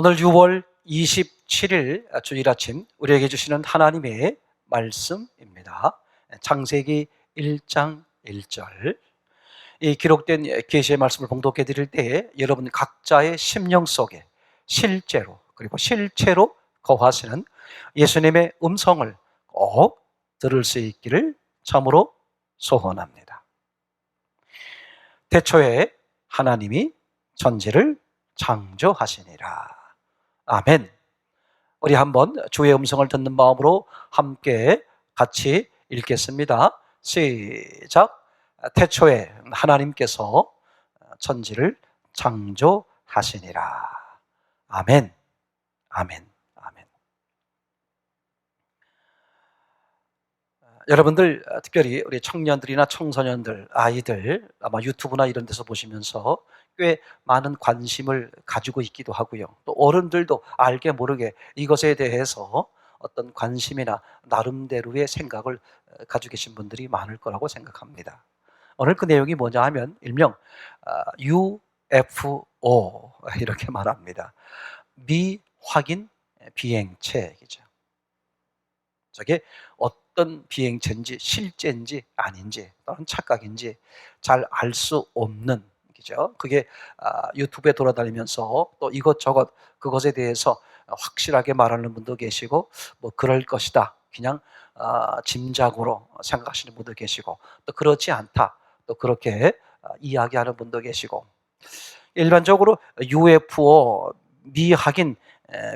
오늘 6월 27일 주일 아침 우리에게 주시는 하나님의 말씀입니다. 창세기 1장 1절. 이 기록된 계시의 말씀을 봉독해 드릴 때 여러분 각자의 심령 속에 실제로 거하시는 예수님의 음성을 꼭 들을 수 있기를 참으로 소원합니다. 태초에 하나님이 천지를 창조하시니라. 아멘. 우리 한번 주의 음성을 듣는 마음으로 함께 같이 읽겠습니다. 시작. 태초에 하나님께서 천지를 창조하시니라. 아멘. 아멘. 아멘. 여러분들 특별히 우리 청년들이나 청소년들, 아이들 아마 유튜브나 이런 데서 보시면서 꽤 많은 관심을 가지고 있기도 하고요. 또 어른들도 알게 모르게 이것에 대해서 어떤 관심이나 나름대로의 생각을 가지고 계신 분들이 많을 거라고 생각합니다. 오늘 그 내용이 뭐냐 하면 일명 UFO 이렇게 말합니다. 미확인 비행체이죠. 저게 어떤 비행체인지 실제인지 아닌지 또는 착각인지 잘 알 수 없는 거죠. 그게 유튜브에 돌아다니면서 또 이것저것 그것에 대해서 확실하게 말하는 분도 계시고 뭐 그럴 것이다 그냥 짐작으로 생각하시는 분도 계시고 또 그렇지 않다 또 그렇게 이야기하는 분도 계시고 일반적으로 UFO 미확인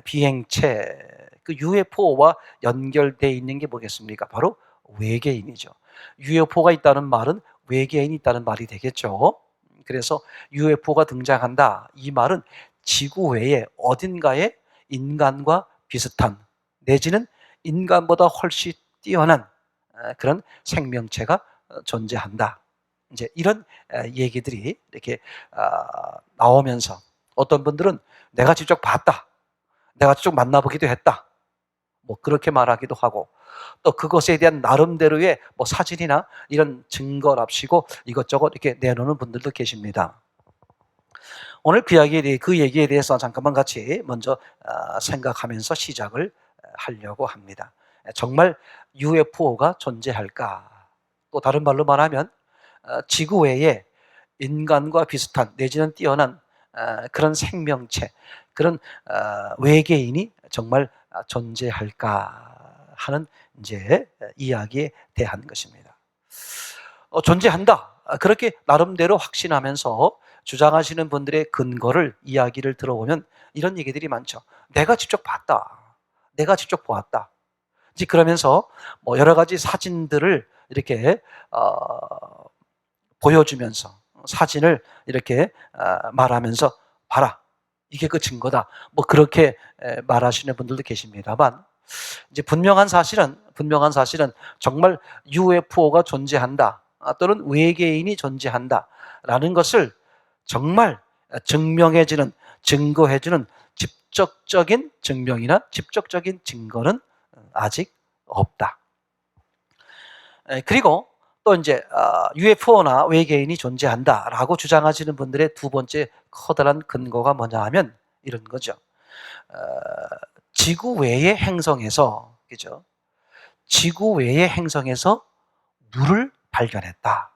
비행체 그 UFO와 연결되어 있는 게 뭐겠습니까? 바로 외계인이죠. UFO가 있다는 말은 외계인이 있다는 말이 되겠죠. 그래서 UFO가 등장한다. 이 말은 지구 외에 어딘가에 인간과 비슷한 내지는 인간보다 훨씬 뛰어난 그런 생명체가 존재한다. 이제 이런 얘기들이 이렇게 나오면서 어떤 분들은 내가 직접 봤다. 내가 직접 만나보기도 했다. 뭐 그렇게 말하기도 하고 또 그것에 대한 나름대로의 뭐 사진이나 이런 증거랍시고 이것저것 이렇게 내놓는 분들도 계십니다. 오늘 그 얘기에 대해서 잠깐만 같이 먼저 생각하면서 시작을 하려고 합니다. 정말 UFO가 존재할까? 또 다른 말로 말하면 지구 외에 인간과 비슷한 내지는 뛰어난 그런 생명체, 그런 외계인이 정말 존재할까 하는 이제 이야기에 대한 것입니다. 존재한다. 그렇게 나름대로 확신하면서 주장하시는 분들의 근거를 이야기를 들어보면 이런 얘기들이 많죠. 내가 직접 봤다. 내가 직접 보았다. 이제 그러면서 뭐 여러 가지 사진들을 이렇게 보여주면서 사진을 이렇게 말하면서 봐라. 이게 그 증거다. 뭐 그렇게 말하시는 분들도 계십니다만 이제 분명한 사실은 정말 UFO가 존재한다. 또는 외계인이 존재한다라는 것을 정말 증명해주는 증거해주는 직접적인 증명이나 직접적인 증거는 아직 없다. 그리고 또 이제 UFO나 외계인이 존재한다라고 주장하시는 분들의 두 번째 커다란 근거가 뭐냐 하면 이런 거죠. 지구 외의 행성에서 그죠? 지구 외의 행성에서 물을 발견했다.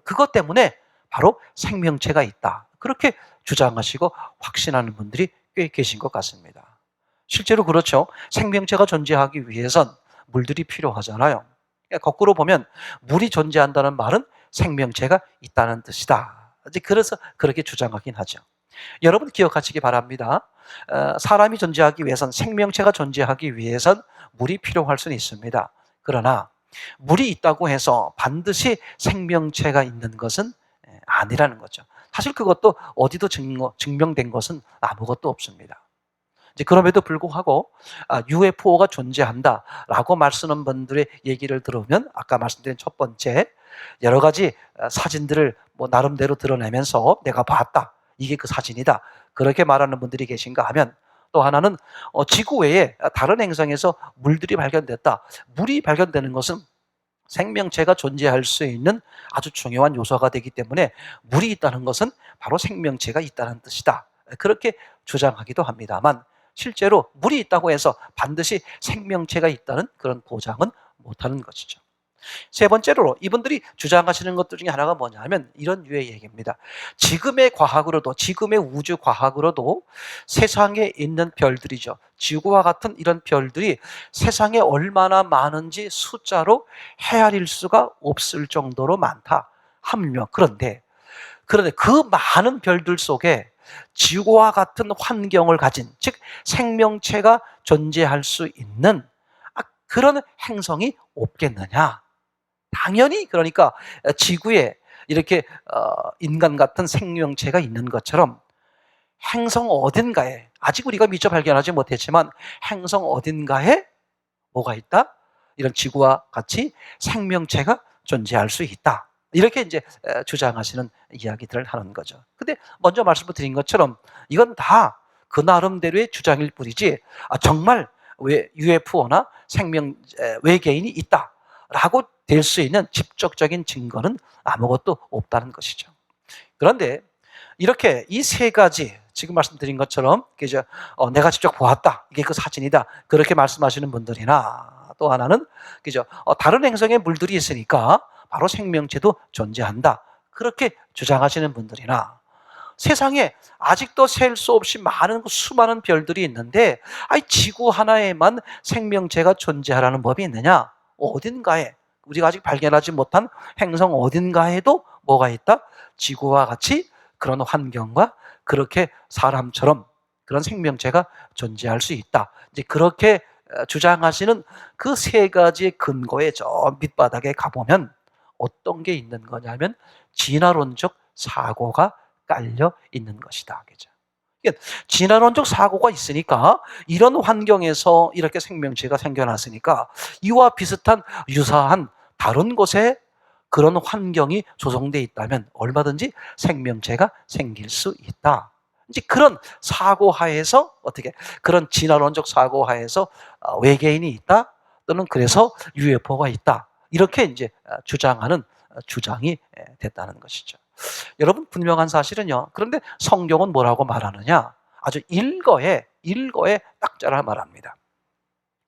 그것 때문에 바로 생명체가 있다. 그렇게 주장하시고 확신하는 분들이 꽤 계신 것 같습니다. 실제로 그렇죠. 생명체가 존재하기 위해선 물들이 필요하잖아요. 거꾸로 보면 물이 존재한다는 말은 생명체가 있다는 뜻이다. 그래서 그렇게 주장하긴 하죠. 여러분 기억하시기 바랍니다. 사람이 존재하기 위해선 생명체가 존재하기 위해선 물이 필요할 수는 있습니다. 그러나 물이 있다고 해서 반드시 생명체가 있는 것은 아니라는 거죠. 사실 그것도 어디도 증명된 것은 아무것도 없습니다. 이제 그럼에도 불구하고 UFO가 존재한다라고 말씀하는 분들의 얘기를 들으면 아까 말씀드린 첫 번째 여러 가지 사진들을 뭐 나름대로 드러내면서 내가 봤다. 이게 그 사진이다. 그렇게 말하는 분들이 계신가 하면 또 하나는 지구 외에 다른 행성에서 물들이 발견됐다. 물이 발견되는 것은 생명체가 존재할 수 있는 아주 중요한 요소가 되기 때문에 물이 있다는 것은 바로 생명체가 있다는 뜻이다. 그렇게 주장하기도 합니다만 실제로 물이 있다고 해서 반드시 생명체가 있다는 그런 보장은 못하는 것이죠. 세 번째로 이분들이 주장하시는 것들 중에 하나가 뭐냐면 이런 류의 얘기입니다. 지금의 과학으로도, 지금의 우주 과학으로도 세상에 있는 별들이죠. 지구와 같은 이런 별들이 세상에 얼마나 많은지 숫자로 헤아릴 수가 없을 정도로 많다 하며, 그런데 그 많은 별들 속에 지구와 같은 환경을 가진, 즉 생명체가 존재할 수 있는 그런 행성이 없겠느냐. 당연히 그러니까 지구에 이렇게 인간 같은 생명체가 있는 것처럼 행성 어딘가에, 아직 우리가 미처 발견하지 못했지만 행성 어딘가에 뭐가 있다? 이런 지구와 같이 생명체가 존재할 수 있다. 이렇게 이제 주장하시는 이야기들을 하는 거죠. 근데 먼저 말씀을 드린 것처럼 이건 다 그 나름대로의 주장일 뿐이지 정말 UFO나 외계인이 있다라고 될 수 있는 직접적인 증거는 아무것도 없다는 것이죠. 그런데 이렇게 이 세 가지 지금 말씀드린 것처럼 내가 직접 보았다, 이게 그 사진이다, 그렇게 말씀하시는 분들이나, 또 하나는 다른 행성에 물들이 있으니까 바로 생명체도 존재한다, 그렇게 주장하시는 분들이나, 세상에 아직도 셀 수 없이 많은 수많은 별들이 있는데 지구 하나에만 생명체가 존재하라는 법이 있느냐? 어딘가에, 우리가 아직 발견하지 못한 행성 어딘가에도 뭐가 있다? 지구와 같이 그런 환경과 그렇게 사람처럼 그런 생명체가 존재할 수 있다. 이제 그렇게 주장하시는 그 세 가지의 근거에 저 밑바닥에 가보면 어떤 게 있는 거냐면 진화론적 사고가 깔려 있는 것이다. 그죠? 진화론적 사고가 있으니까 이런 환경에서 이렇게 생명체가 생겨났으니까 이와 비슷한 유사한 다른 곳에 그런 환경이 조성되어 있다면 얼마든지 생명체가 생길 수 있다. 이제 그런 사고하에서 그런 진화론적 사고하에서 외계인이 있다, 또는 그래서 UFO가 있다, 이렇게 이제 주장하는 주장이 됐다는 것이죠. 여러분, 분명한 사실은요. 그런데 성경은 뭐라고 말하느냐? 아주 일거에 딱 잘라 말합니다.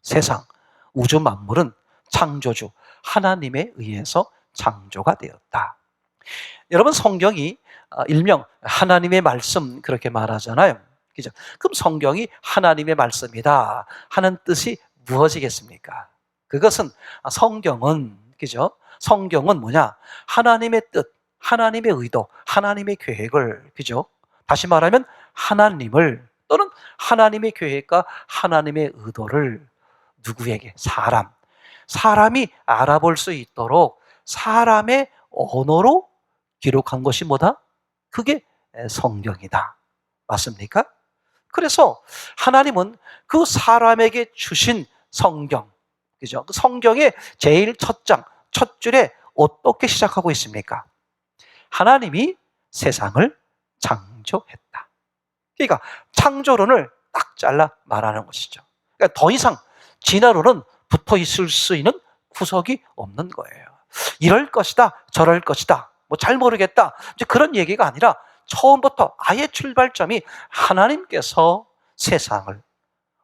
세상, 우주 만물은 창조주 하나님에 의해서 창조가 되었다. 여러분, 성경이 일명 하나님의 말씀 그렇게 말하잖아요. 그죠? 그럼 성경이 하나님의 말씀이다 하는 뜻이 무엇이겠습니까? 그것은 성경은, 그죠? 성경은 뭐냐? 하나님의 뜻, 하나님의 의도, 하나님의 계획을, 그죠? 다시 말하면 하나님을, 또는 하나님의 계획과 하나님의 의도를 누구에게? 사람이 알아볼 수 있도록 사람의 언어로 기록한 것이 뭐다? 그게 성경이다. 맞습니까? 그래서 하나님은 그 사람에게 주신 성경, 그죠? 그 성경의 제일 첫 장, 첫 줄에 어떻게 시작하고 있습니까? 하나님이 세상을 창조했다. 그러니까 창조론을 딱 잘라 말하는 것이죠. 그러니까 더 이상 진화론은 붙어 있을 수 있는 구석이 없는 거예요. 이럴 것이다, 저럴 것이다, 잘 모르겠다, 이제 그런 얘기가 아니라 처음부터 아예 출발점이 하나님께서 세상을,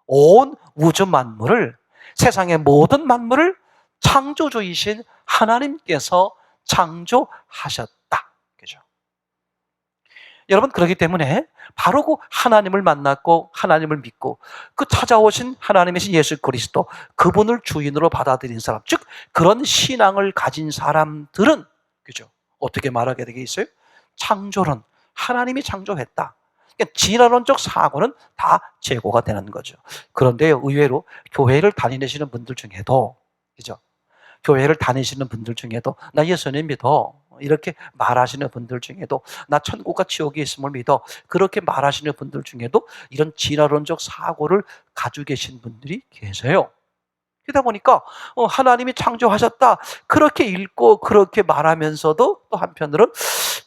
온 우주 만물을, 세상의 모든 만물을 창조주이신 하나님께서 창조하셨다. 그죠? 여러분, 그렇기 때문에 바로 그 하나님을 만났고 하나님을 믿고 그 찾아오신 하나님이신 예수 그리스도, 그분을 주인으로 받아들인 사람, 즉 그런 신앙을 가진 사람들은, 그죠? 어떻게 말하게 되게 있어요? 창조론, 하나님이 창조했다. 그러니까 진화론적 사고는 다 제고가 되는 거죠. 그런데 의외로 교회를 다니시는 분들 중에도, 그죠? 교회를 다니시는 분들 중에도 나 예수님 믿어, 이렇게 말하시는 분들 중에도 나 천국과 지옥이 있음을 믿어, 그렇게 말하시는 분들 중에도 이런 진화론적 사고를 가지고 계신 분들이 계세요. 그러다 보니까 하나님이 창조하셨다 그렇게 읽고 그렇게 말하면서도 또 한편으로는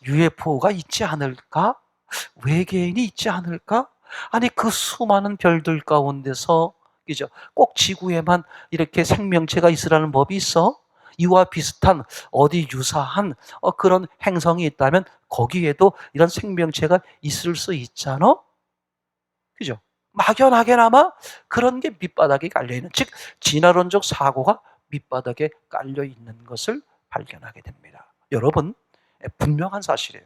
UFO가 있지 않을까? 외계인이 있지 않을까? 아니 그 수많은 별들 가운데서, 그죠? 꼭 지구에만 이렇게 생명체가 있으라는 법이 있어? 이와 비슷한 어디 유사한 그런 행성이 있다면 거기에도 이런 생명체가 있을 수 있잖아? 그죠? 막연하게나마 그런 게 밑바닥에 깔려있는, 즉 진화론적 사고가 밑바닥에 깔려있는 것을 발견하게 됩니다. 여러분, 분명한 사실이에요.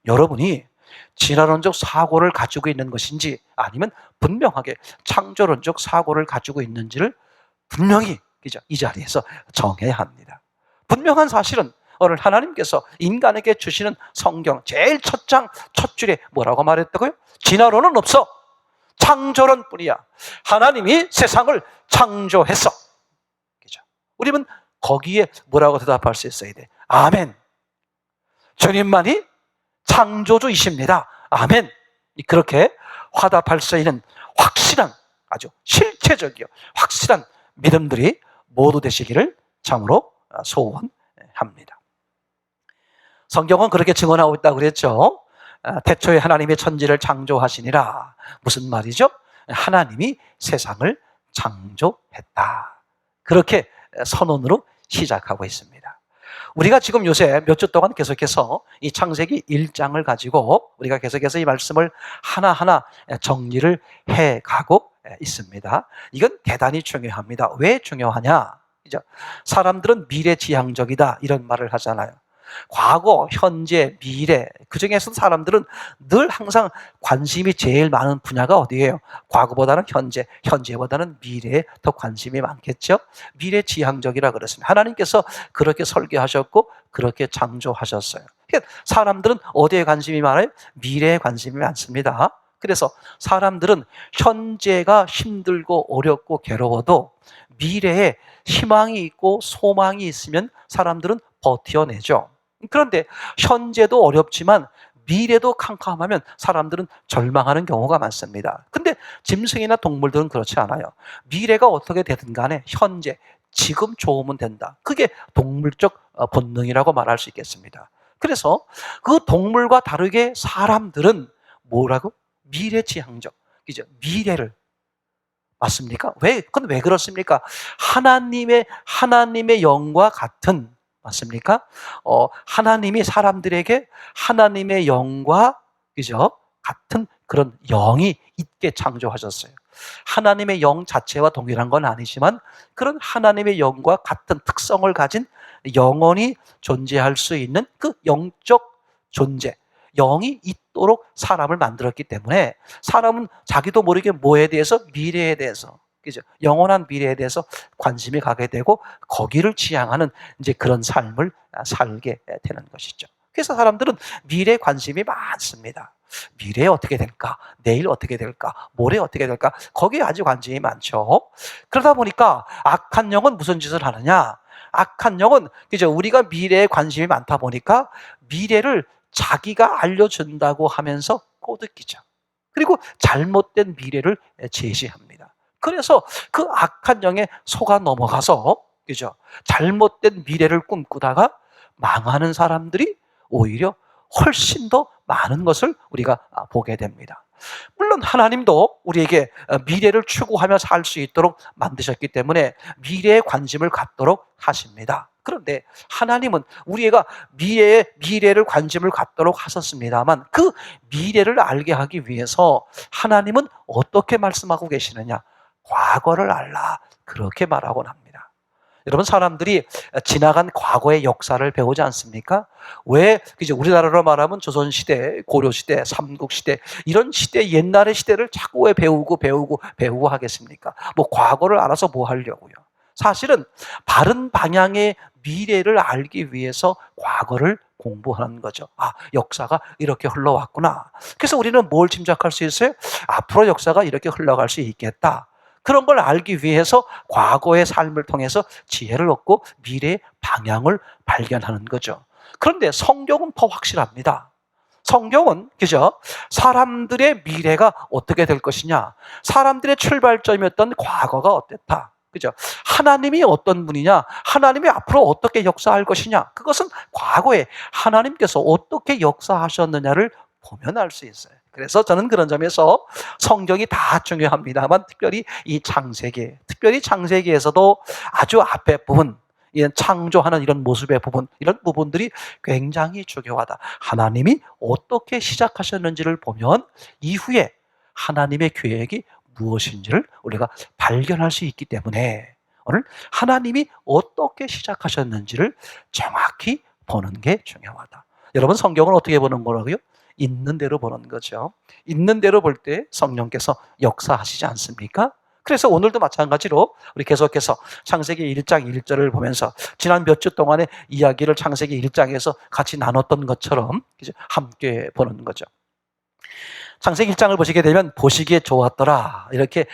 여러분이 진화론적 사고를 가지고 있는 것인지 아니면 분명하게 창조론적 사고를 가지고 있는지를 분명히, 그죠? 이 자리에서 정해야 합니다. 분명한 사실은 오늘 하나님께서 인간에게 주시는 성경 제일 첫 장, 첫 줄에 뭐라고 말했다고요? 진화론은 없어. 창조론 뿐이야. 하나님이 세상을 창조했어. 그죠? 우리는 거기에 뭐라고 대답할 수 있어야 돼? 아멘. 주님만이 창조주이십니다. 아멘. 그렇게 화답할 수 있는 확실한, 아주 실체적이요 확실한 믿음들이 모두 되시기를 참으로 소원합니다. 성경은 그렇게 증언하고 있다고 그랬죠. 태초에 하나님의 천지를 창조하시니라. 무슨 말이죠? 하나님이 세상을 창조했다. 그렇게 선언으로 시작하고 있습니다. 우리가 지금 요새 몇 주 동안 계속해서 이 창세기 1장을 가지고 우리가 계속해서 이 말씀을 하나하나 정리를 해가고 있습니다. 이건 대단히 중요합니다. 왜 중요하냐? 사람들은 미래지향적이다 이런 말을 하잖아요. 과거, 현재, 미래, 그중에서 사람들은 늘 항상 관심이 제일 많은 분야가 어디예요? 과거보다는 현재, 현재보다는 미래에 더 관심이 많겠죠? 미래지향적이라 그랬습니다. 하나님께서 그렇게 설계하셨고 그렇게 창조하셨어요. 사람들은 어디에 관심이 많아요? 미래에 관심이 많습니다. 그래서 사람들은 현재가 힘들고 어렵고 괴로워도 미래에 희망이 있고 소망이 있으면 사람들은 버텨내죠. 그런데 현재도 어렵지만 미래도 캄캄하면 사람들은 절망하는 경우가 많습니다. 근데 짐승이나 동물들은 그렇지 않아요. 미래가 어떻게 되든 간에 현재, 지금 좋으면 된다. 그게 동물적 본능이라고 말할 수 있겠습니다. 그래서 그 동물과 다르게 사람들은 뭐라고? 미래지향적. 그죠? 미래를. 맞습니까? 그건 왜 그렇습니까? 하나님의 영과 같은, 맞습니까? 하나님이 사람들에게 하나님의 영과, 그죠? 같은 그런 영이 있게 창조하셨어요. 하나님의 영 자체와 동일한 건 아니지만 그런 하나님의 영과 같은 특성을 가진 영원히 존재할 수 있는 그 영적 존재, 영이 있도록 사람을 만들었기 때문에 사람은 자기도 모르게 뭐에 대해서, 미래에 대해서, 그죠? 영원한 미래에 대해서 관심이 가게 되고 거기를 지향하는 이제 그런 삶을 살게 되는 것이죠. 그래서 사람들은 미래에 관심이 많습니다. 미래에 어떻게 될까? 내일 어떻게 될까? 모레 어떻게 될까? 거기에 아주 관심이 많죠. 그러다 보니까 악한 영은 무슨 짓을 하느냐? 악한 영은, 그죠? 우리가 미래에 관심이 많다 보니까 미래를 자기가 알려준다고 하면서 꼬드기죠. 그리고 잘못된 미래를 제시합니다. 그래서 그 악한 영에 속아 넘어가서, 그죠? 잘못된 미래를 꿈꾸다가 망하는 사람들이 오히려 훨씬 더 많은 것을 우리가 보게 됩니다. 물론 하나님도 우리에게 미래를 추구하며 살 수 있도록 만드셨기 때문에 미래에 관심을 갖도록 하십니다. 그런데 하나님은 우리가 미래를 관심을 갖도록 하셨습니다만 그 미래를 알게 하기 위해서 하나님은 어떻게 말씀하고 계시느냐? 과거를 알라. 그렇게 말하곤 합니다. 여러분, 사람들이 지나간 과거의 역사를 배우지 않습니까? 왜 이제 우리나라로 말하면 조선시대, 고려시대, 삼국시대 이런 시대, 옛날의 시대를 자꾸 왜 배우고 하겠습니까? 뭐 과거를 알아서 뭐 하려고요? 사실은 바른 방향의 미래를 알기 위해서 과거를 공부하는 거죠. 역사가 이렇게 흘러왔구나. 그래서 우리는 뭘 짐작할 수 있어요? 앞으로 역사가 이렇게 흘러갈 수 있겠다. 그런 걸 알기 위해서 과거의 삶을 통해서 지혜를 얻고 미래의 방향을 발견하는 거죠. 그런데 성경은 더 확실합니다. 성경은, 그죠? 사람들의 미래가 어떻게 될 것이냐? 사람들의 출발점이었던 과거가 어땠다? 그죠? 하나님이 어떤 분이냐? 하나님이 앞으로 어떻게 역사할 것이냐? 그것은 과거에 하나님께서 어떻게 역사하셨느냐를 보면 알 수 있어요. 그래서 저는 그런 점에서 성경이 다 중요합니다만 특별히 특별히 창세기에서도 아주 앞에 부분, 창조하는 이런 모습의 부분, 이런 부분들이 굉장히 중요하다. 하나님이 어떻게 시작하셨는지를 보면 이후에 하나님의 계획이 무엇인지를 우리가 발견할 수 있기 때문에 오늘 하나님이 어떻게 시작하셨는지를 정확히 보는 게 중요하다. 여러분, 성경을 어떻게 보는 거라고요? 있는 대로 보는 거죠. 있는 대로 볼 때 성령께서 역사하시지 않습니까? 그래서 오늘도 마찬가지로 우리 계속해서 창세기 1장 1절을 보면서 지난 몇 주 동안의 이야기를 창세기 1장에서 같이 나눴던 것처럼 함께 보는 거죠. 창세기 1장을 보시게 되면 보시기에 좋았더라 이렇게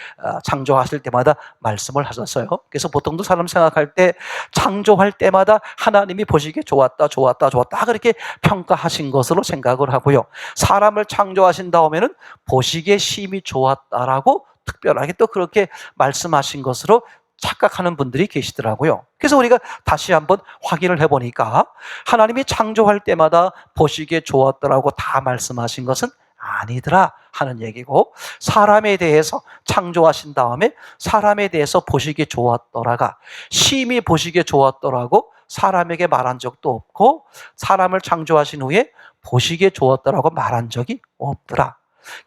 창조하실 때마다 말씀을 하셨어요. 그래서 보통도 사람 생각할 때 창조할 때마다 하나님이 보시기에 좋았다 좋았다 좋았다 그렇게 평가하신 것으로 생각을 하고요. 사람을 창조하신 다음에는 보시기에 심히 좋았다라고 특별하게 또 그렇게 말씀하신 것으로 착각하는 분들이 계시더라고요. 그래서 우리가 다시 한번 확인을 해보니까 하나님이 창조할 때마다 보시기에 좋았더라고 다 말씀하신 것은 아니더라 하는 얘기고, 사람에 대해서 창조하신 다음에 사람에 대해서 보시기에 좋았더라가 심히 보시기에 좋았더라고 사람에게 말한 적도 없고, 사람을 창조하신 후에 보시기에 좋았더라고 말한 적이 없더라.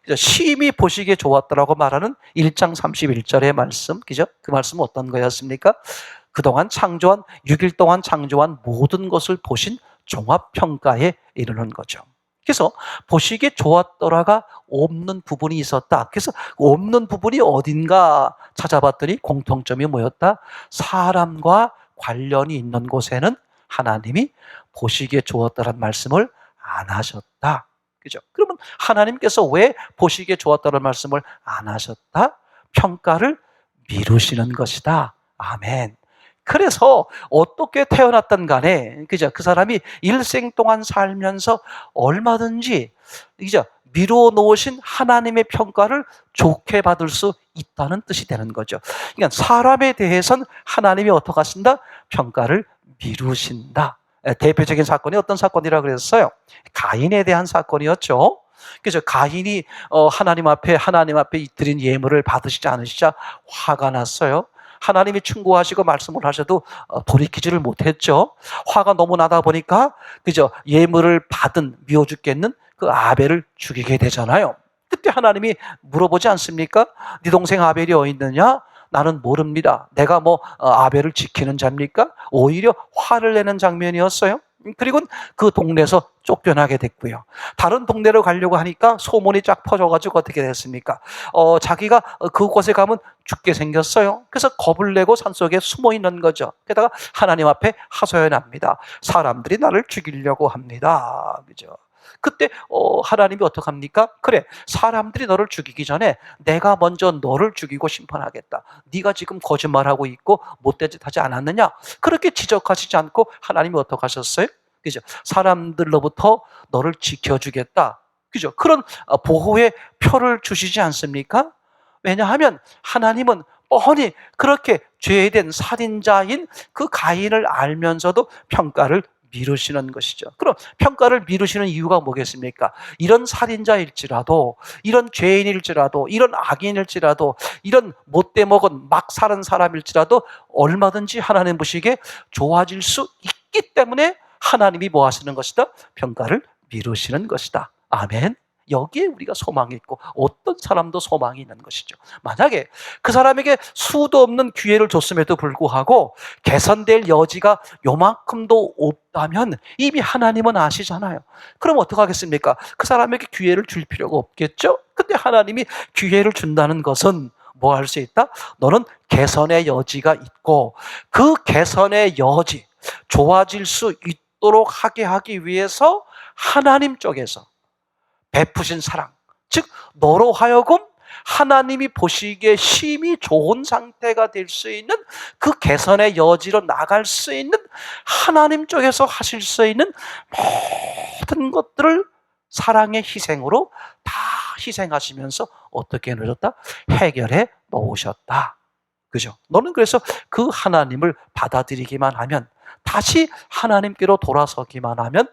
그래서 심히 보시기에 좋았더라고 말하는 1장 31절의 말씀, 그죠? 그 말씀은 어떤 거였습니까? 그동안 창조한 6일 동안 창조한 모든 것을 보신 종합평가에 이르는 거죠. 그래서 보시기에 좋았더라가 없는 부분이 있었다. 그래서 없는 부분이 어딘가 찾아봤더니 공통점이 뭐였다? 사람과 관련이 있는 곳에는 하나님이 보시기에 좋았다는 말씀을 안 하셨다. 그죠? 그러면 하나님께서 왜 보시기에 좋았다는 말씀을 안 하셨다? 평가를 미루시는 것이다. 아멘. 그래서 어떻게 태어났든 간에, 그죠? 그 사람이 일생 동안 살면서 얼마든지, 그죠? 미루어 놓으신 하나님의 평가를 좋게 받을 수 있다는 뜻이 되는 거죠. 그러니까 사람에 대해서는 하나님이 어떻게 하신다? 평가를 미루신다. 대표적인 사건이 어떤 사건이라고 그랬어요? 가인에 대한 사건이었죠. 그래서 가인이 하나님 앞에 드린 예물을 받으시지 않으시자 화가 났어요. 하나님이 충고하시고 말씀을 하셔도 돌이키지를 못했죠. 화가 너무 나다 보니까 그저 예물을 받은 미워 죽겠는 그 아벨을 죽이게 되잖아요. 그때 하나님이 물어보지 않습니까? 네 동생 아벨이 어디 있느냐? 나는 모릅니다. 내가 아벨을 지키는 자입니까? 오히려 화를 내는 장면이었어요. 그리고 그 동네에서 쫓겨나게 됐고요. 다른 동네로 가려고 하니까 소문이 쫙 퍼져가지고 어떻게 됐습니까? 자기가 그곳에 가면 죽게 생겼어요. 그래서 겁을 내고 산속에 숨어 있는 거죠. 게다가 하나님 앞에 하소연합니다. 사람들이 나를 죽이려고 합니다. 그죠? 그때 하나님이 어떡합니까? 그래, 사람들이 너를 죽이기 전에 내가 먼저 너를 죽이고 심판하겠다. 네가 지금 거짓말하고 있고 못된 짓 하지 않았느냐? 그렇게 지적하시지 않고 하나님이 어떡하셨어요? 그죠? 사람들로부터 너를 지켜주겠다. 그죠? 그런 보호의 표를 주시지 않습니까? 왜냐하면 하나님은 뻔히 그렇게 죄된 살인자인 그 가인을 알면서도 평가를 미루시는 것이죠. 그럼 평가를 미루시는 이유가 뭐겠습니까? 이런 살인자일지라도, 이런 죄인일지라도, 이런 악인일지라도, 이런 못돼 먹은 막 사는 사람일지라도 얼마든지 하나님 보시기에 좋아질 수 있기 때문에 하나님이 뭐 하시는 것이다? 평가를 미루시는 것이다. 아멘. 여기에 우리가 소망이 있고 어떤 사람도 소망이 있는 것이죠. 만약에 그 사람에게 수도 없는 기회를 줬음에도 불구하고 개선될 여지가 요만큼도 없다면 이미 하나님은 아시잖아요. 그럼 어떡하겠습니까? 그 사람에게 기회를 줄 필요가 없겠죠? 근데 하나님이 기회를 준다는 것은 뭐 할 수 있다? 너는 개선의 여지가 있고 그 개선의 여지, 좋아질 수 있도록 하게 하기 위해서 하나님 쪽에서 베푸신 사랑, 즉 너로 하여금 하나님이 보시기에 심히 좋은 상태가 될 수 있는 그 개선의 여지로 나갈 수 있는 하나님 쪽에서 하실 수 있는 모든 것들을 사랑의 희생으로 다 희생하시면서 어떻게 해놓으셨다? 해결해 놓으셨다. 그죠? 너는 그래서 그 하나님을 받아들이기만 하면, 다시 하나님께로 돌아서기만 하면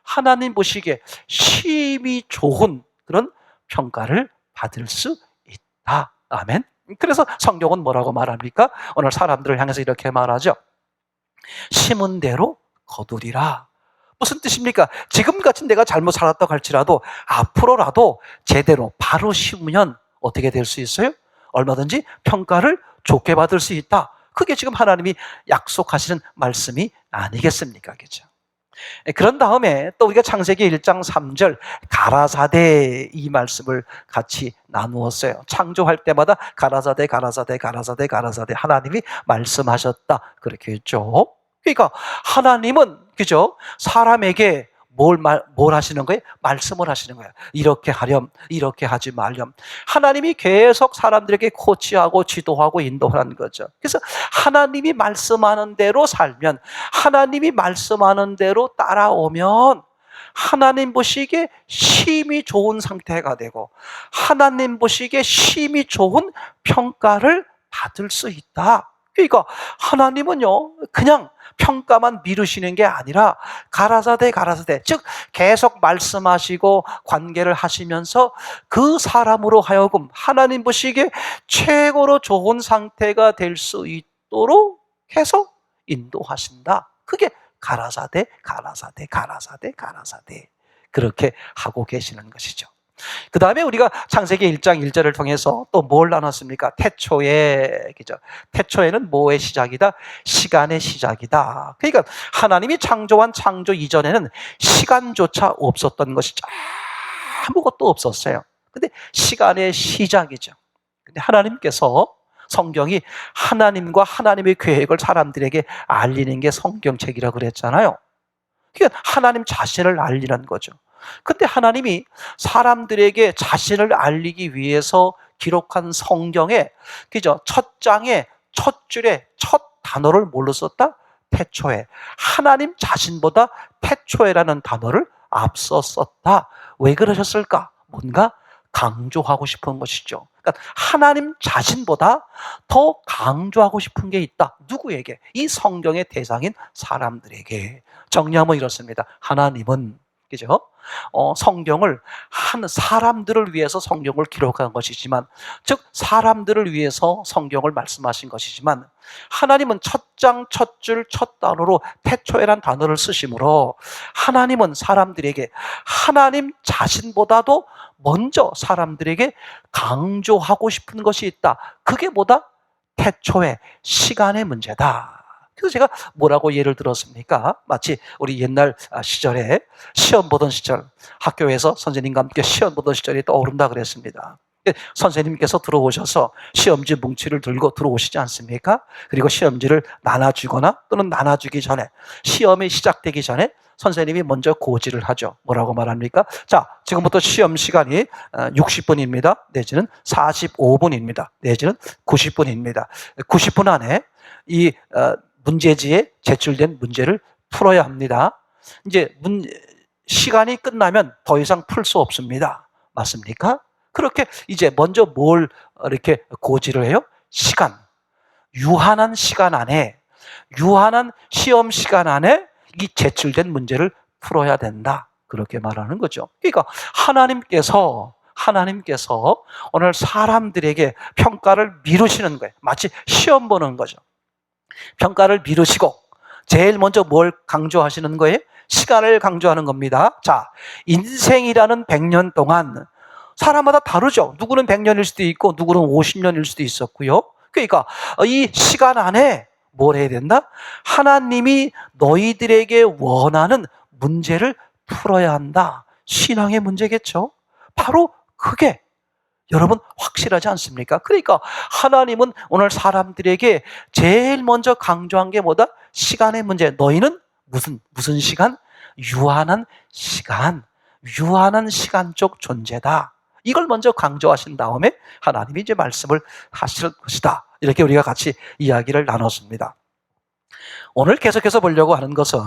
하나님 보시기에 심히 좋은 그런 평가를 받을 수 있다. 아멘. 그래서 성경은 뭐라고 말합니까? 오늘 사람들을 향해서 이렇게 말하죠. 심은 대로 거두리라. 무슨 뜻입니까? 지금같이 내가 잘못 살았다고 할지라도 앞으로라도 제대로 바로 심으면 어떻게 될 수 있어요? 얼마든지 평가를 좋게 받을 수 있다. 그게 지금 하나님이 약속하시는 말씀이 아니겠습니까? 그죠? 그런 다음에 또 우리가 창세기 1장 3절 가라사대 이 말씀을 같이 나누었어요. 창조할 때마다 가라사대 하나님이 말씀하셨다 그렇게 했죠. 그러니까 하나님은 그죠? 사람에게 뭘 하시는 거예요? 말씀을 하시는 거예요. 이렇게 하렴, 이렇게 하지 말렴. 하나님이 계속 사람들에게 코치하고 지도하고 인도하는 거죠. 그래서 하나님이 말씀하는 대로 살면, 하나님이 말씀하는 대로 따라오면 하나님 보시기에 심히 좋은 상태가 되고 하나님 보시기에 심히 좋은 평가를 받을 수 있다. 그러니까 하나님은요 그냥 평가만 미루시는 게 아니라 가라사대 즉 계속 말씀하시고 관계를 하시면서 그 사람으로 하여금 하나님 보시기에 최고로 좋은 상태가 될 수 있도록 계속 인도하신다. 그게 가라사대 그렇게 하고 계시는 것이죠. 그 다음에 우리가 창세기 1장 1절을 통해서 또 뭘 나눴습니까? 태초에, 그죠? 태초에는 뭐의 시작이다? 시간의 시작이다. 그러니까 하나님이 창조한 창조 이전에는 시간조차 없었던 것이죠. 아무것도 없었어요. 근데 시간의 시작이죠. 근데 하나님께서 성경이 하나님과 하나님의 계획을 사람들에게 알리는 게 성경책이라고 그랬잖아요. 그러니까 하나님 자신을 알리는 거죠. 근데 하나님이 사람들에게 자신을 알리기 위해서 기록한 성경에, 그죠? 첫 장에, 첫 줄에, 첫 단어를 뭘로 썼다? 태초에. 하나님 자신보다 태초에라는 단어를 앞서 썼다. 왜 그러셨을까? 뭔가 강조하고 싶은 것이죠. 그러니까 하나님 자신보다 더 강조하고 싶은 게 있다. 누구에게? 이 성경의 대상인 사람들에게. 정리하면 이렇습니다. 하나님은, 그죠? 성경을 사람들을 위해서 성경을 기록한 것이지만, 즉 사람들을 위해서 성경을 말씀하신 것이지만, 하나님은 첫 장, 첫 줄, 첫 단어로 태초에란 단어를 쓰심으로 하나님은 사람들에게 하나님 자신보다도 먼저 사람들에게 강조하고 싶은 것이 있다. 그게 뭐다? 태초에 시간의 문제다. 그래서 제가 뭐라고 예를 들었습니까? 마치 우리 옛날 시절에 시험 보던 시절, 학교에서 선생님과 함께 시험 보던 시절이 떠오른다 그랬습니다. 선생님께서 들어오셔서 시험지 뭉치를 들고 들어오시지 않습니까? 그리고 시험지를 나눠주거나 또는 나눠주기 전에, 시험이 시작되기 전에 선생님이 먼저 고지를 하죠. 뭐라고 말합니까? 자, 지금부터 시험 시간이 60분입니다. 내지는 45분입니다. 내지는 90분입니다. 90분 안에 이 문제지에 제출된 문제를 풀어야 합니다. 이제 시간이 끝나면 더 이상 풀 수 없습니다. 맞습니까? 그렇게 이제 먼저 뭘 이렇게 고지를 해요? 시간. 유한한 시간 안에, 유한한 시험 시간 안에 이 제출된 문제를 풀어야 된다. 그렇게 말하는 거죠. 그러니까 하나님께서 오늘 사람들에게 평가를 미루시는 거예요. 마치 시험 보는 거죠. 평가를 미루시고 제일 먼저 뭘 강조하시는 거예요? 시간을 강조하는 겁니다. 자, 인생이라는 100년 동안 사람마다 다르죠. 누구는 100년일 수도 있고 누구는 50년일 수도 있었고요. 그러니까 이 시간 안에 뭘 해야 된다? 하나님이 너희들에게 원하는 문제를 풀어야 한다. 신앙의 문제겠죠. 바로 그게 여러분 확실하지 않습니까? 그러니까 하나님은 오늘 사람들에게 제일 먼저 강조한 게 뭐다? 시간의 문제. 너희는 무슨 시간? 유한한 시간적 존재다. 이걸 먼저 강조하신 다음에 하나님이 이제 말씀을 하실 것이다. 이렇게 우리가 같이 이야기를 나눴습니다. 오늘 계속해서 보려고 하는 것은,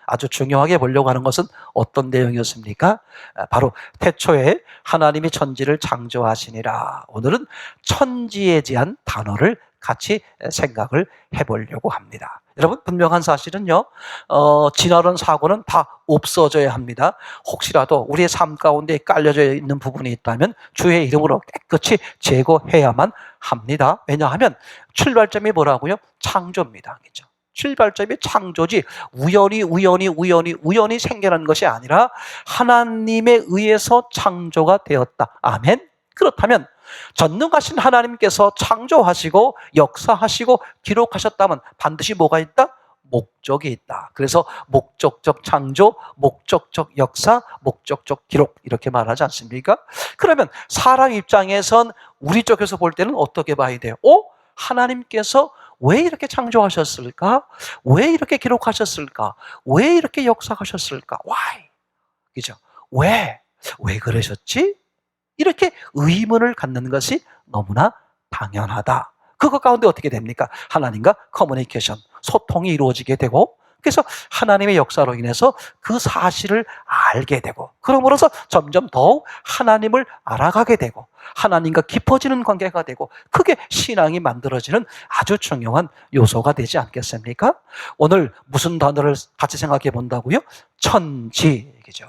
아주 중요하게 보려고 하는 것은 어떤 내용이었습니까? 바로 태초에 하나님이 천지를 창조하시니라. 오늘은 천지에 대한 단어를 같이 생각을 해보려고 합니다. 여러분, 분명한 사실은요, 지나는 사고는 다 없어져야 합니다. 혹시라도 우리의 삶 가운데 깔려져 있는 부분이 있다면 주의 이름으로 깨끗이 제거해야만 합니다. 왜냐하면 출발점이 뭐라고요? 창조입니다. 그렇죠? 출발점이 창조지 우연히 생겨난 것이 아니라 하나님에 의해서 창조가 되었다. 아멘. 그렇다면 전능하신 하나님께서 창조하시고 역사하시고 기록하셨다면 반드시 뭐가 있다? 목적이 있다. 그래서 목적적 창조, 목적적 역사, 목적적 기록 이렇게 말하지 않습니까? 그러면 사람 입장에선 우리 쪽에서 볼 때는 어떻게 봐야 돼요? 하나님께서 왜 이렇게 창조하셨을까? 왜 이렇게 기록하셨을까? 왜 이렇게 역사하셨을까? Why? 그죠? 왜? 왜 그러셨지? 이렇게 의문을 갖는 것이 너무나 당연하다. 그것 가운데 어떻게 됩니까? 하나님과 커뮤니케이션, 소통이 이루어지게 되고, 그래서 하나님의 역사로 인해서 그 사실을 알게 되고, 그러므로서 점점 더욱 하나님을 알아가게 되고, 하나님과 깊어지는 관계가 되고, 그게 신앙이 만들어지는 아주 중요한 요소가 되지 않겠습니까? 오늘 무슨 단어를 같이 생각해 본다고요? 천지, 그죠?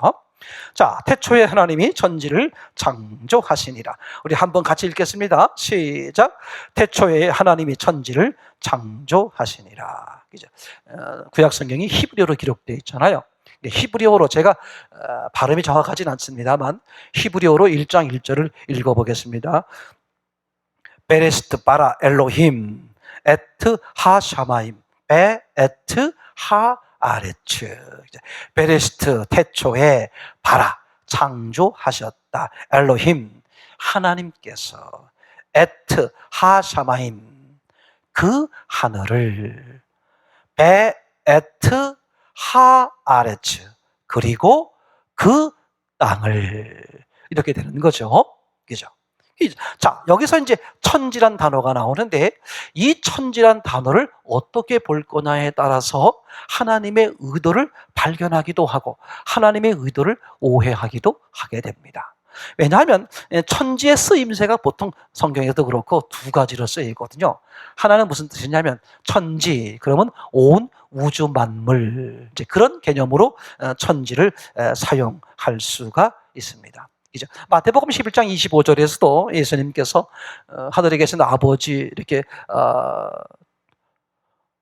자, 태초에 하나님이 천지를 창조하시니라. 우리 한번 같이 읽겠습니다. 시작. 태초에 하나님이 천지를 창조하시니라. 그죠? 구약 성경이 히브리어로 기록되어 있잖아요. 히브리어로 제가 발음이 정확하진 않습니다만 히브리어로 1장 1절을 읽어보겠습니다. 베레스트 바라 엘로힘 에트 하샤마임 베 에트 하 아레츠. 베레스트 태초에 바라 창조하셨다. 엘로힘 하나님께서 에트 하샤마임 그 하늘을 베 에트 하 아레츠 그리고 그 땅을 이렇게 되는 거죠. 그죠? 자, 여기서 이제 천지란 단어가 나오는데 이 천지란 단어를 어떻게 볼 거냐에 따라서 하나님의 의도를 발견하기도 하고 하나님의 의도를 오해하기도 하게 됩니다. 왜냐하면 천지의 쓰임새가 보통 성경에도 그렇고 두 가지로 쓰이거든요. 하나는 무슨 뜻이냐면 천지, 그러면 온 우주 만물, 이제 그런 개념으로 천지를 사용할 수가 있습니다. 마태복음 11장 25절에서도 예수님께서 하늘에 계신 아버지 이렇게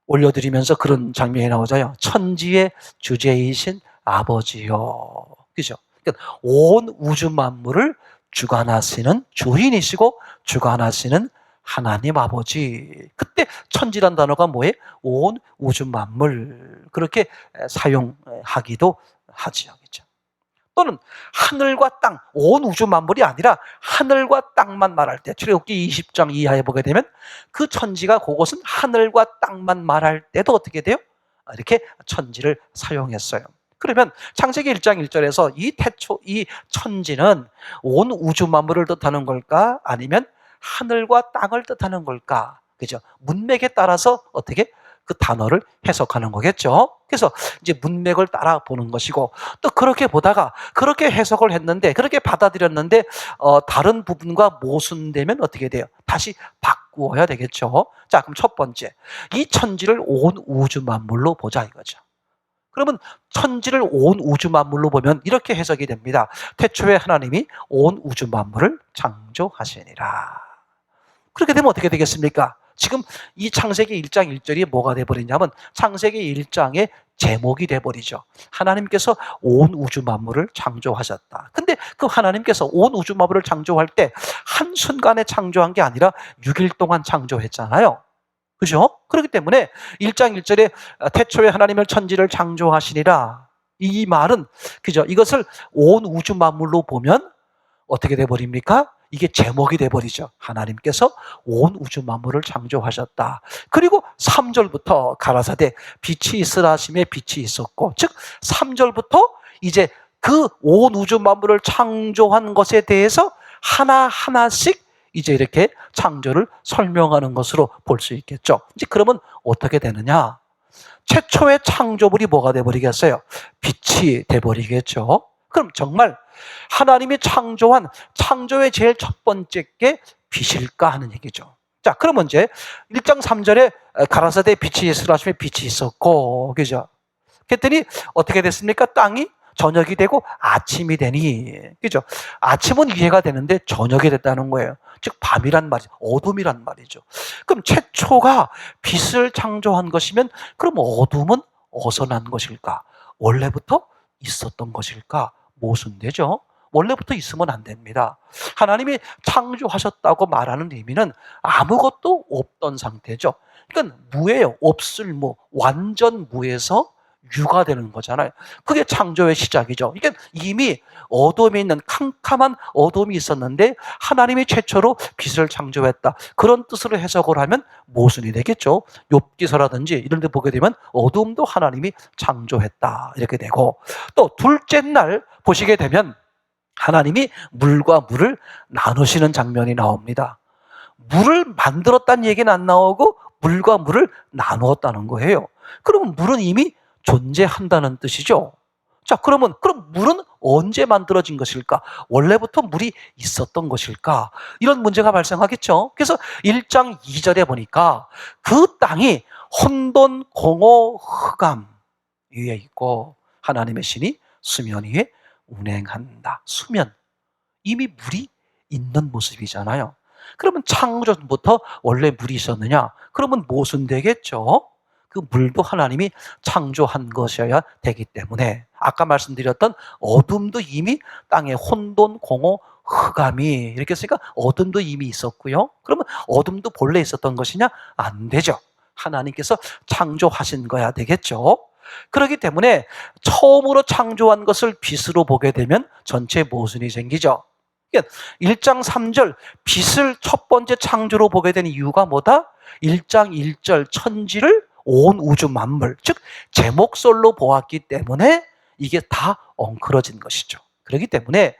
올려드리면서 그런 장면이 나오잖아요. 천지의 주제이신 아버지요. 그죠? 그러니까 온 우주 만물을 주관하시는 주인이시고 주관하시는 하나님 아버지. 그때 천지란 단어가 뭐예요? 온 우주 만물. 그렇게 사용하기도 하지요. 그죠? 또는 하늘과 땅, 온 우주 만물이 아니라 하늘과 땅만 말할 때 출애굽기 20장 이하에 보게 되면 그 천지가 그것은 하늘과 땅만 말할 때도 어떻게 돼요? 이렇게 천지를 사용했어요. 그러면 창세기 1장 1절에서 이 천지는 온 우주 만물을 뜻하는 걸까? 아니면 하늘과 땅을 뜻하는 걸까? 그죠? 문맥에 따라서 어떻게 그 단어를 해석하는 거겠죠. 그래서 이제 문맥을 따라 보는 것이고 또 그렇게 보다가 그렇게 해석을 했는데 그렇게 받아들였는데 다른 부분과 모순되면 어떻게 돼요? 다시 바꾸어야 되겠죠. 자, 그럼 첫 번째, 이 천지를 온 우주 만물로 보자 이거죠. 그러면 천지를 온 우주 만물로 보면 이렇게 해석이 됩니다. 태초에 하나님이 온 우주 만물을 창조하시니라. 그렇게 되면 어떻게 되겠습니까? 지금 이 창세기 1장 1절이 뭐가 돼버리냐면 창세기 1장의 제목이 돼버리죠. 하나님께서 온 우주 만물을 창조하셨다. 근데 그 하나님께서 온 우주 만물을 창조할 때 한순간에 창조한 게 아니라 6일 동안 창조했잖아요. 그죠? 그렇기 때문에 1장 1절에 태초에 하나님을 천지를 창조하시니라. 이 말은, 그죠? 이것을 온 우주 만물로 보면 어떻게 돼버립니까? 이게 제목이 돼버리죠. 하나님께서 온 우주 만물을 창조하셨다. 그리고 3절부터 가라사대 빛이 있으라 하심에 빛이 있었고, 즉 3절부터 이제 그 온 우주 만물을 창조한 것에 대해서 하나하나씩 이제 이렇게 창조를 설명하는 것으로 볼 수 있겠죠. 이제 그러면 어떻게 되느냐? 최초의 창조물이 뭐가 돼버리겠어요? 빛이 돼버리겠죠. 그럼 정말 하나님이 창조한 창조의 제일 첫 번째 게 빛일까 하는 얘기죠. 자, 그러면 이제 1장 3절에 가라사대 빛이 있으라 하시면 빛이 있었고, 그죠? 그랬더니 어떻게 됐습니까? 땅이 저녁이 되고 아침이 되니, 그죠? 아침은 이해가 되는데 저녁이 됐다는 거예요. 즉 밤이란 말이죠. 어둠이란 말이죠. 그럼 최초가 빛을 창조한 것이면 그럼 어둠은 어디서 난 것일까? 원래부터 있었던 것일까? 모순되죠. 원래부터 있으면 안 됩니다. 하나님이 창조하셨다고 말하는 의미는 아무것도 없던 상태죠. 그러니까 무예요. 없을 무, 완전 무에서 유가 되는 거잖아요. 그게 창조의 시작이죠. 그러니까 이미 어둠에 있는 캄캄한 어둠이 있었는데 하나님이 최초로 빛을 창조했다. 그런 뜻으로 해석을 하면 모순이 되겠죠. 욥기서라든지 이런 데 보게 되면 어둠도 하나님이 창조했다. 이렇게 되고, 또 둘째 날 보시게 되면 하나님이 물과 물을 나누시는 장면이 나옵니다. 물을 만들었다는 얘기는 안 나오고 물과 물을 나누었다는 거예요. 그러면 물은 이미 존재한다는 뜻이죠. 자, 그럼 물은 언제 만들어진 것일까? 원래부터 물이 있었던 것일까? 이런 문제가 발생하겠죠. 그래서 1장 2절에 보니까 그 땅이 혼돈, 공허, 흑암 위에 있고 하나님의 신이 수면 위에 운행한다. 수면, 이미 물이 있는 모습이잖아요. 그러면 창조 전부터 원래 물이 있었느냐? 그러면 모순되겠죠. 그 물도 하나님이 창조한 것이어야 되기 때문에 아까 말씀드렸던 어둠도 이미 땅에 혼돈, 공허, 흑암이 이렇게 했으니까 어둠도 이미 있었고요. 그러면 어둠도 본래 있었던 것이냐? 안 되죠. 하나님께서 창조하신 거야 되겠죠. 그렇기 때문에 처음으로 창조한 것을 빛으로 보게 되면 전체 모순이 생기죠. 1장 3절 빛을 첫 번째 창조로 보게 된 이유가 뭐다? 1장 1절 천지를 온 우주 만물, 즉 제목설로 보았기 때문에 이게 다 엉클어진 것이죠. 그렇기 때문에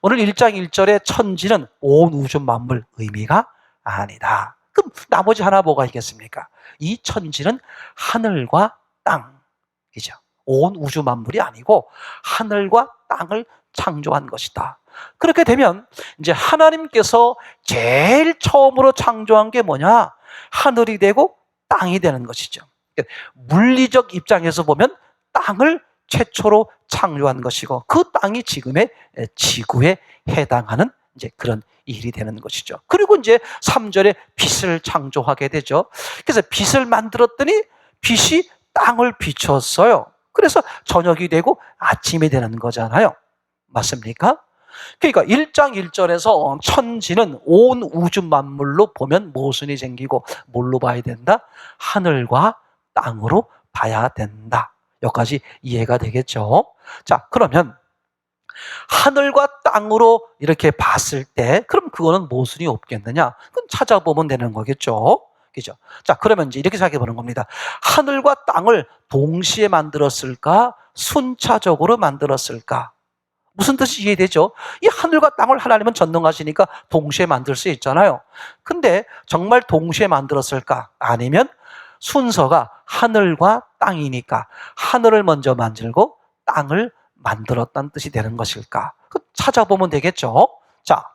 오늘 1장 1절의 천지는 온 우주 만물 의미가 아니다. 그럼 나머지 하나 뭐가 있겠습니까? 이 천지는 하늘과 땅, 그죠? 온 우주 만물이 아니고 하늘과 땅을 창조한 것이다. 그렇게 되면 이제 하나님께서 제일 처음으로 창조한 게 뭐냐? 하늘이 되고 땅이 되는 것이죠. 물리적 입장에서 보면 땅을 최초로 창조한 것이고 그 땅이 지금의 지구에 해당하는 이제 그런 일이 되는 것이죠. 그리고 이제 3절에 빛을 창조하게 되죠. 그래서 빛을 만들었더니 빛이 땅을 비췄어요. 그래서 저녁이 되고 아침이 되는 거잖아요. 맞습니까? 그러니까 1장 1절에서 천지는 온 우주 만물로 보면 모순이 생기고 뭘로 봐야 된다? 하늘과 땅으로 봐야 된다. 여기까지 이해가 되겠죠? 자, 그러면 하늘과 땅으로 이렇게 봤을 때 그럼 그거는 모순이 없겠느냐? 그건 찾아보면 되는 거겠죠? 그죠? 자, 그러면 이제 이렇게 생각해 보는 겁니다. 하늘과 땅을 동시에 만들었을까? 순차적으로 만들었을까? 무슨 뜻이 이해되죠? 이 하늘과 땅을 하나님은 전능하시니까 동시에 만들 수 있잖아요. 근데 정말 동시에 만들었을까? 아니면 순서가 하늘과 땅이니까 하늘을 먼저 만들고 땅을 만들었다는 뜻이 되는 것일까? 찾아보면 되겠죠? 자,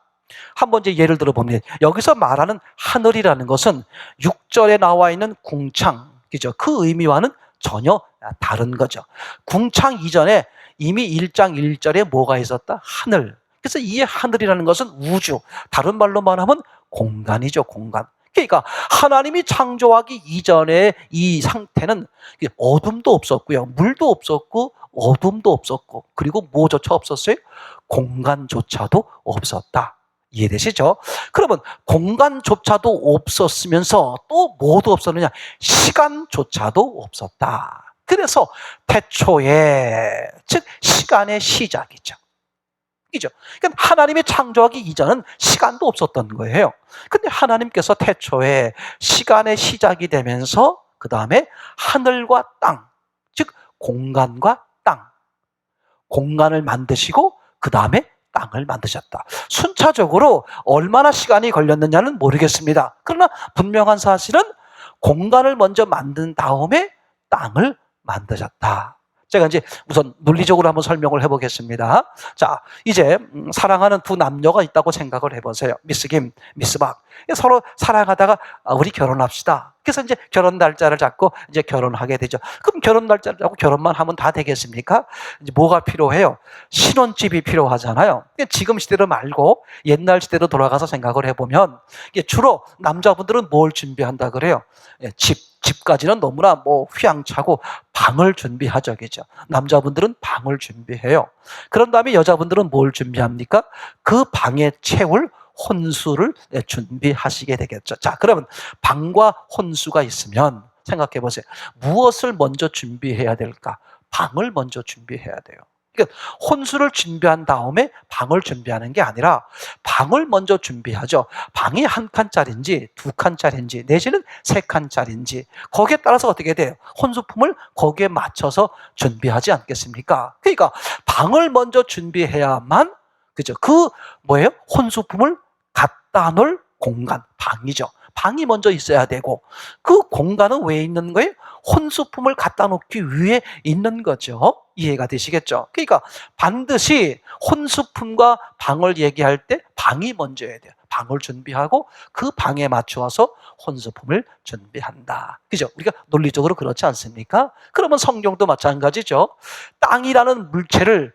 한번 이제 예를 들어보면 여기서 말하는 하늘이라는 것은 6절에 나와 있는 궁창, 그죠? 그 의미와는 전혀 다른 거죠. 궁창 이전에 이미 1장 1절에 뭐가 있었다? 하늘. 그래서 이 하늘이라는 것은 우주, 다른 말로 말하면 공간이죠, 공간. 그러니까 하나님이 창조하기 이전에 이 상태는 어둠도 없었고요, 물도 없었고 어둠도 없었고 그리고 뭐조차 없었어요? 공간조차도 없었다. 이해되시죠? 그러면 공간조차도 없었으면서 또 뭐도 없었느냐? 시간조차도 없었다. 그래서 태초에, 즉 시간의 시작이죠. 이죠. 그러니까 하나님이 창조하기 이전은 시간도 없었던 거예요. 근데 하나님께서 태초에 시간의 시작이 되면서 그 다음에 하늘과 땅, 즉 공간과 땅, 공간을 만드시고 그 다음에 땅을 만드셨다. 순차적으로 얼마나 시간이 걸렸느냐는 모르겠습니다. 그러나 분명한 사실은 공간을 먼저 만든 다음에 땅을 만드셨다. 제가 이제 우선 논리적으로 한번 설명을 해보겠습니다. 자, 이제 사랑하는 두 남녀가 있다고 생각을 해보세요. 미스 김, 미스 박. 서로 사랑하다가 우리 결혼합시다. 그래서 이제 결혼 날짜를 잡고 이제 결혼하게 되죠. 그럼 결혼 날짜를 잡고 결혼만 하면 다 되겠습니까? 이제 뭐가 필요해요? 신혼집이 필요하잖아요. 지금 시대로 말고 옛날 시대로 돌아가서 생각을 해보면 주로 남자분들은 뭘 준비한다 그래요? 집, 집까지는 너무나 휘황차고 방을 준비하죠. 그죠? 남자분들은 방을 준비해요. 그런 다음에 여자분들은 뭘 준비합니까? 그 방에 채울 혼수를 준비하시게 되겠죠. 자, 그러면 방과 혼수가 있으면 생각해 보세요. 무엇을 먼저 준비해야 될까? 방을 먼저 준비해야 돼요. 그러니까 혼수를 준비한 다음에 방을 준비하는 게 아니라 방을 먼저 준비하죠. 방이 한 칸짜리인지 두 칸짜리인지 내지는 세 칸짜리인지 거기에 따라서 어떻게 돼요? 혼수품을 거기에 맞춰서 준비하지 않겠습니까? 그러니까 방을 먼저 준비해야만 그죠? 뭐예요? 혼수품을 갖다 놓을 공간, 방이죠. 방이 먼저 있어야 되고 그 공간은 왜 있는 거예요? 혼수품을 갖다 놓기 위해 있는 거죠. 이해가 되시겠죠? 그러니까 반드시 혼수품과 방을 얘기할 때 방이 먼저여야 돼요. 방을 준비하고 그 방에 맞추어서 혼수품을 준비한다. 그죠? 우리가 논리적으로 그렇지 않습니까? 그러면 성경도 마찬가지죠. 땅이라는 물체를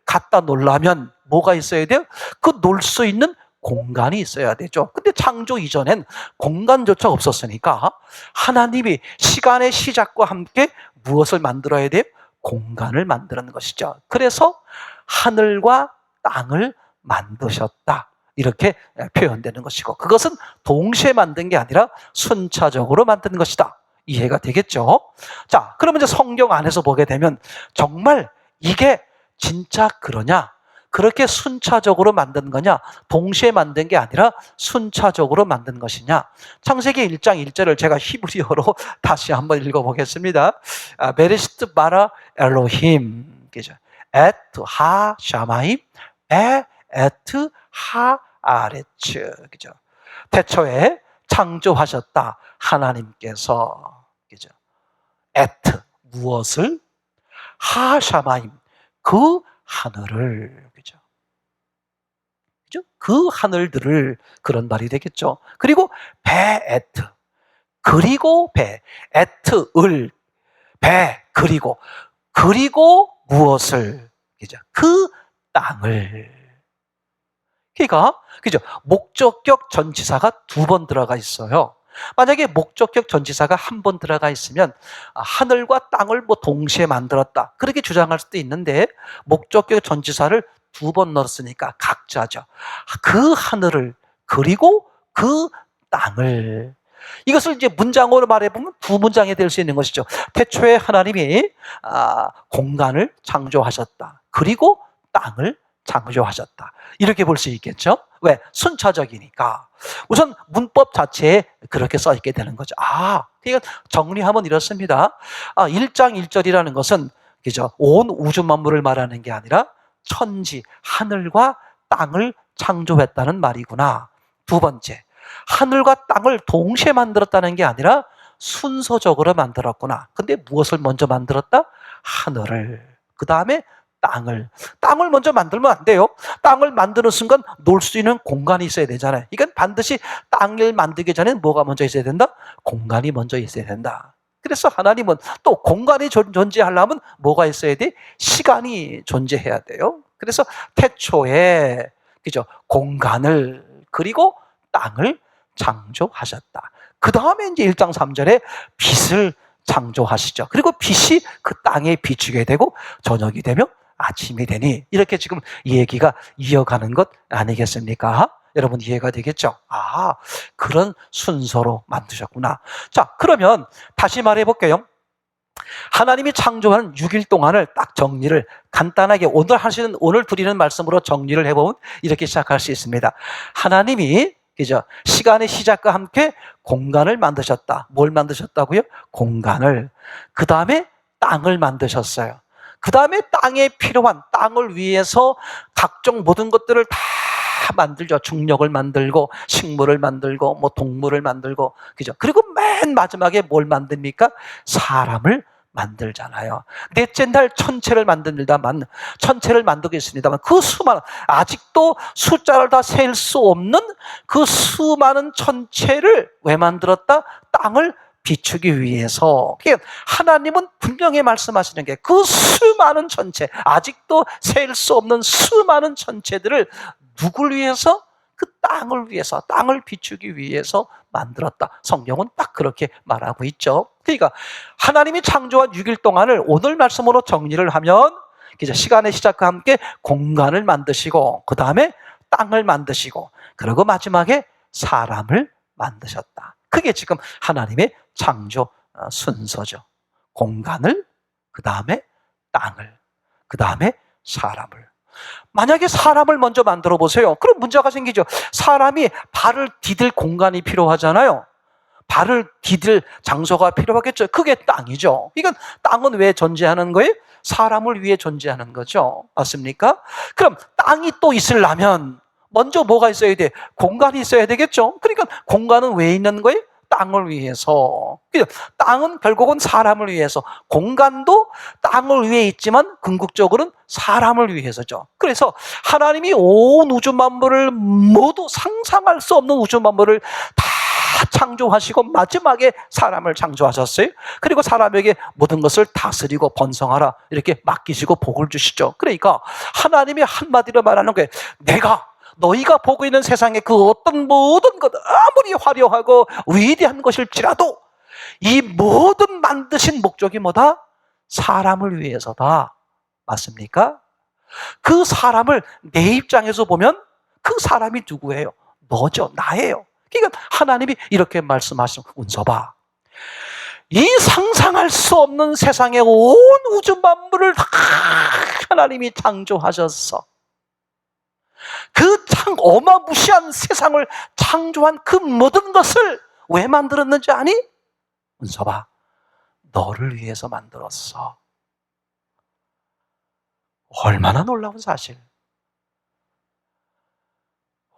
갖다 놓으려면 뭐가 있어야 돼요? 그 놓을 수 있는 공간이 있어야 되죠. 근데 창조 이전엔 공간조차 없었으니까 하나님이 시간의 시작과 함께 무엇을 만들어야 돼요? 공간을 만드는 것이죠. 그래서 하늘과 땅을 만드셨다. 이렇게 표현되는 것이고 그것은 동시에 만든 게 아니라 순차적으로 만든 것이다. 이해가 되겠죠? 자, 그러면 이제 성경 안에서 보게 되면 정말 이게 진짜 그러냐? 그렇게 순차적으로 만든 거냐? 동시에 만든 게 아니라 순차적으로 만든 것이냐? 창세기 1장 1절을 제가 히브리어로 다시 한번 읽어보겠습니다. 베레시트 바라 엘로힘, 그죠? 에트 하 샤마임, 에트 하 아레츠, 그죠? 태초에 창조하셨다 하나님께서, 그죠? 에트 무엇을? 하 샤마임 그 하늘을, 그죠? 그죠? 그 하늘들을, 그런 말이 되겠죠. 그리고 베에트, 그리고 에트을, 그리고 무엇을, 그죠? 그 땅을. 그러니까, 그죠? 목적격 전치사가 두 번 들어가 있어요. 만약에 목적격 전치사가 한 번 들어가 있으면 하늘과 땅을 동시에 만들었다, 그렇게 주장할 수도 있는데 목적격 전치사를 두 번 넣었으니까 각자죠. 그 하늘을 그리고 그 땅을. 이것을 이제 문장으로 말해보면 두 문장이 될 수 있는 것이죠. 태초에 하나님이 공간을 창조하셨다. 그리고 땅을 창조하셨다. 이렇게 볼 수 있겠죠? 왜? 순차적이니까. 우선 문법 자체에 그렇게 써 있게 되는 거죠. 그러니까 정리하면 이렇습니다. 1장 1절이라는 것은, 그죠? 온 우주 만물을 말하는 게 아니라 천지, 하늘과 땅을 창조했다는 말이구나. 두 번째, 하늘과 땅을 동시에 만들었다는 게 아니라 순서적으로 만들었구나. 근데 무엇을 먼저 만들었다? 하늘을. 그 다음에 땅을 먼저 만들면 안 돼요. 땅을 만드는 순간 놓을 수 있는 공간이 있어야 되잖아요. 이건 반드시 땅을 만들기 전에 뭐가 먼저 있어야 된다? 공간이 먼저 있어야 된다. 그래서 하나님은 또 공간이 존재하려면 뭐가 있어야 돼? 시간이 존재해야 돼요. 그래서 태초에, 그죠? 공간을 그리고 땅을 창조하셨다. 그 다음에 이제 1장 3절에 빛을 창조하시죠. 그리고 빛이 그 땅에 비추게 되고 저녁이 되며 아침이 되니, 이렇게 지금 이 얘기가 이어가는 것 아니겠습니까? 여러분 이해가 되겠죠? 그런 순서로 만드셨구나. 자, 그러면 다시 말해 볼게요. 하나님이 창조한 6일 동안을 딱 정리를 간단하게 오늘 드리는 말씀으로 정리를 해보면 이렇게 시작할 수 있습니다. 하나님이, 그죠? 시간의 시작과 함께 공간을 만드셨다. 뭘 만드셨다고요? 공간을. 그 다음에 땅을 만드셨어요. 그 다음에 땅에 필요한, 땅을 위해서 각종 모든 것들을 다 만들죠. 중력을 만들고 식물을 만들고 동물을 만들고, 그죠? 그리고 맨 마지막에 뭘 만듭니까? 사람을 만들잖아요. 넷째 날 천체를 만들고 있습니다만 그 수많은, 아직도 숫자를 다 셀 수 없는 그 수많은 천체를 왜 만들었다? 땅을 비추기 위해서. 하나님은 분명히 말씀하시는 게 그 수많은 천체, 아직도 셀 수 없는 수많은 천체들을 누굴 위해서? 그 땅을 위해서, 땅을 비추기 위해서 만들었다. 성경은 딱 그렇게 말하고 있죠. 그러니까 하나님이 창조한 6일 동안을 오늘 말씀으로 정리를 하면 시간의 시작과 함께 공간을 만드시고, 그 다음에 땅을 만드시고, 그리고 마지막에 사람을 만드셨다. 그게 지금 하나님의 창조 순서죠. 공간을, 그 다음에 땅을, 그 다음에 사람을. 만약에 사람을 먼저 만들어 보세요. 그럼 문제가 생기죠. 사람이 발을 디딜 공간이 필요하잖아요. 발을 디딜 장소가 필요하겠죠. 그게 땅이죠. 이건 땅은 왜 존재하는 거예요? 사람을 위해 존재하는 거죠. 맞습니까? 그럼 땅이 또 있으려면 먼저 뭐가 있어야 돼? 공간이 있어야 되겠죠. 그러니까 공간은 왜 있는 거예요? 땅을 위해서. 땅은 결국은 사람을 위해서, 공간도 땅을 위해 있지만 궁극적으로는 사람을 위해서죠. 그래서 하나님이 온 우주 만물을 모두 상상할 수 없는 우주 만물을 다 창조하시고 마지막에 사람을 창조하셨어요. 그리고 사람에게 모든 것을 다스리고 번성하라 이렇게 맡기시고 복을 주시죠. 그러니까 하나님이 한마디로 말하는 거예요. 너희가 보고 있는 세상의 그 어떤 모든 것, 아무리 화려하고 위대한 것일지라도 이 모든 만드신 목적이 뭐다? 사람을 위해서다. 맞습니까? 그 사람을 내 입장에서 보면 그 사람이 누구예요? 너죠. 나예요. 그러니까 하나님이 이렇게 말씀하시는, 운서봐, 이 상상할 수 없는 세상의 온 우주 만물을 다 하나님이 창조하셨어. 그 어마무시한 세상을 창조한 그 모든 것을 왜 만들었는지 아니? 운서봐, 너를 위해서 만들었어. 얼마나 놀라운 사실.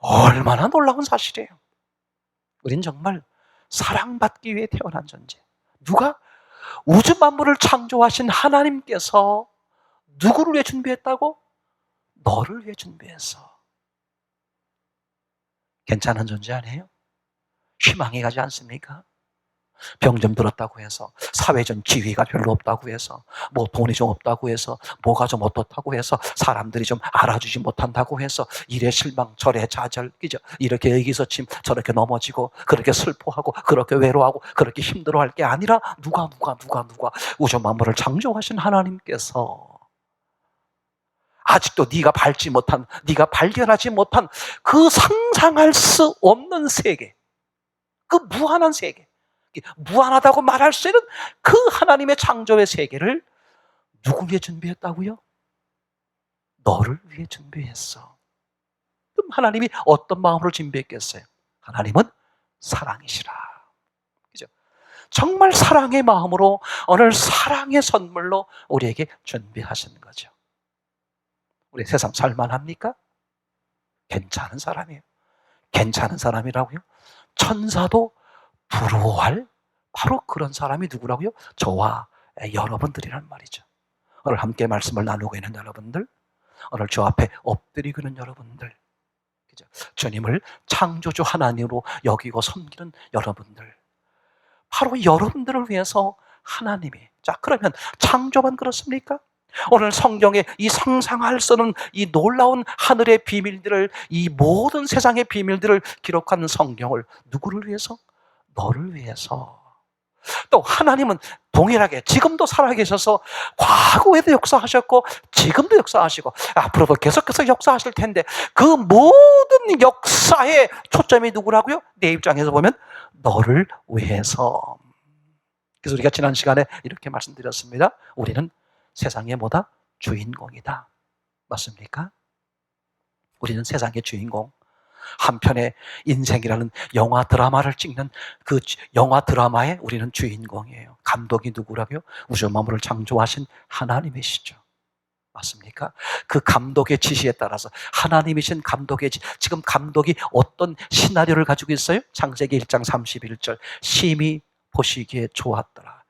얼마나 놀라운 사실이에요. 우린 정말 사랑받기 위해 태어난 존재. 누가? 우주 만물을 창조하신 하나님께서 누구를 위해 준비했다고? 너를 위해 준비했어. 괜찮은 존재 아니에요? 희망이 가지 않습니까? 병 좀 들었다고 해서, 사회적 지위가 별로 없다고 해서, 뭐 돈이 좀 없다고 해서, 뭐가 좀 어떻다고 해서, 사람들이 좀 알아주지 못한다고 해서, 이래 실망 저래 좌절, 그죠? 이렇게 의기소침, 저렇게 넘어지고, 그렇게 슬퍼하고, 그렇게 외로워하고, 그렇게 힘들어할 게 아니라 누가 우주 만물을 창조하신 하나님께서 아직도 네가 발견하지 못한 그 상상할 수 없는 세계, 그 무한한 세계, 무한하다고 말할 수 있는 그 하나님의 창조의 세계를 누구 위해 준비했다고요? 너를 위해 준비했어. 그럼 하나님이 어떤 마음으로 준비했겠어요? 하나님은 사랑이시라. 그죠? 정말 사랑의 마음으로 오늘 사랑의 선물로 우리에게 준비하신 거죠. 우리 세상 살만합니까? 괜찮은 사람이에요. 괜찮은 사람이라고요? 천사도 부러워할 바로 그런 사람이 누구라고요? 저와 여러분들이란 말이죠. 오늘 함께 말씀을 나누고 있는 여러분들, 오늘 저 앞에 엎드리고 있는 여러분들, 그죠? 주님을 창조주 하나님으로 여기고 섬기는 여러분들, 바로 여러분들을 위해서 하나님이, 자, 그러면 창조만 그렇습니까? 오늘 성경에 이 상상할 수 없는 이 놀라운 하늘의 비밀들을, 이 모든 세상의 비밀들을 기록한 성경을 누구를 위해서? 너를 위해서. 또 하나님은 동일하게 지금도 살아계셔서 과거에도 역사하셨고 지금도 역사하시고 앞으로도 계속해서 역사하실 텐데 그 모든 역사의 초점이 누구라고요? 내 입장에서 보면 너를 위해서. 그래서 우리가 지난 시간에 이렇게 말씀드렸습니다. 우리는 세상의 뭐다? 주인공이다. 맞습니까? 우리는 세상의 주인공. 한편의 인생이라는 영화 드라마를 찍는 그 영화 드라마에 우리는 주인공이에요. 감독이 누구라고요? 우주 만물을 창조하신 하나님이시죠. 맞습니까? 그 감독의 지시에 따라서 하나님이신 감독의 지금 감독이 어떤 시나리오를 가지고 있어요? 창세기 1장 31절 심히 보시기에 좋았더라.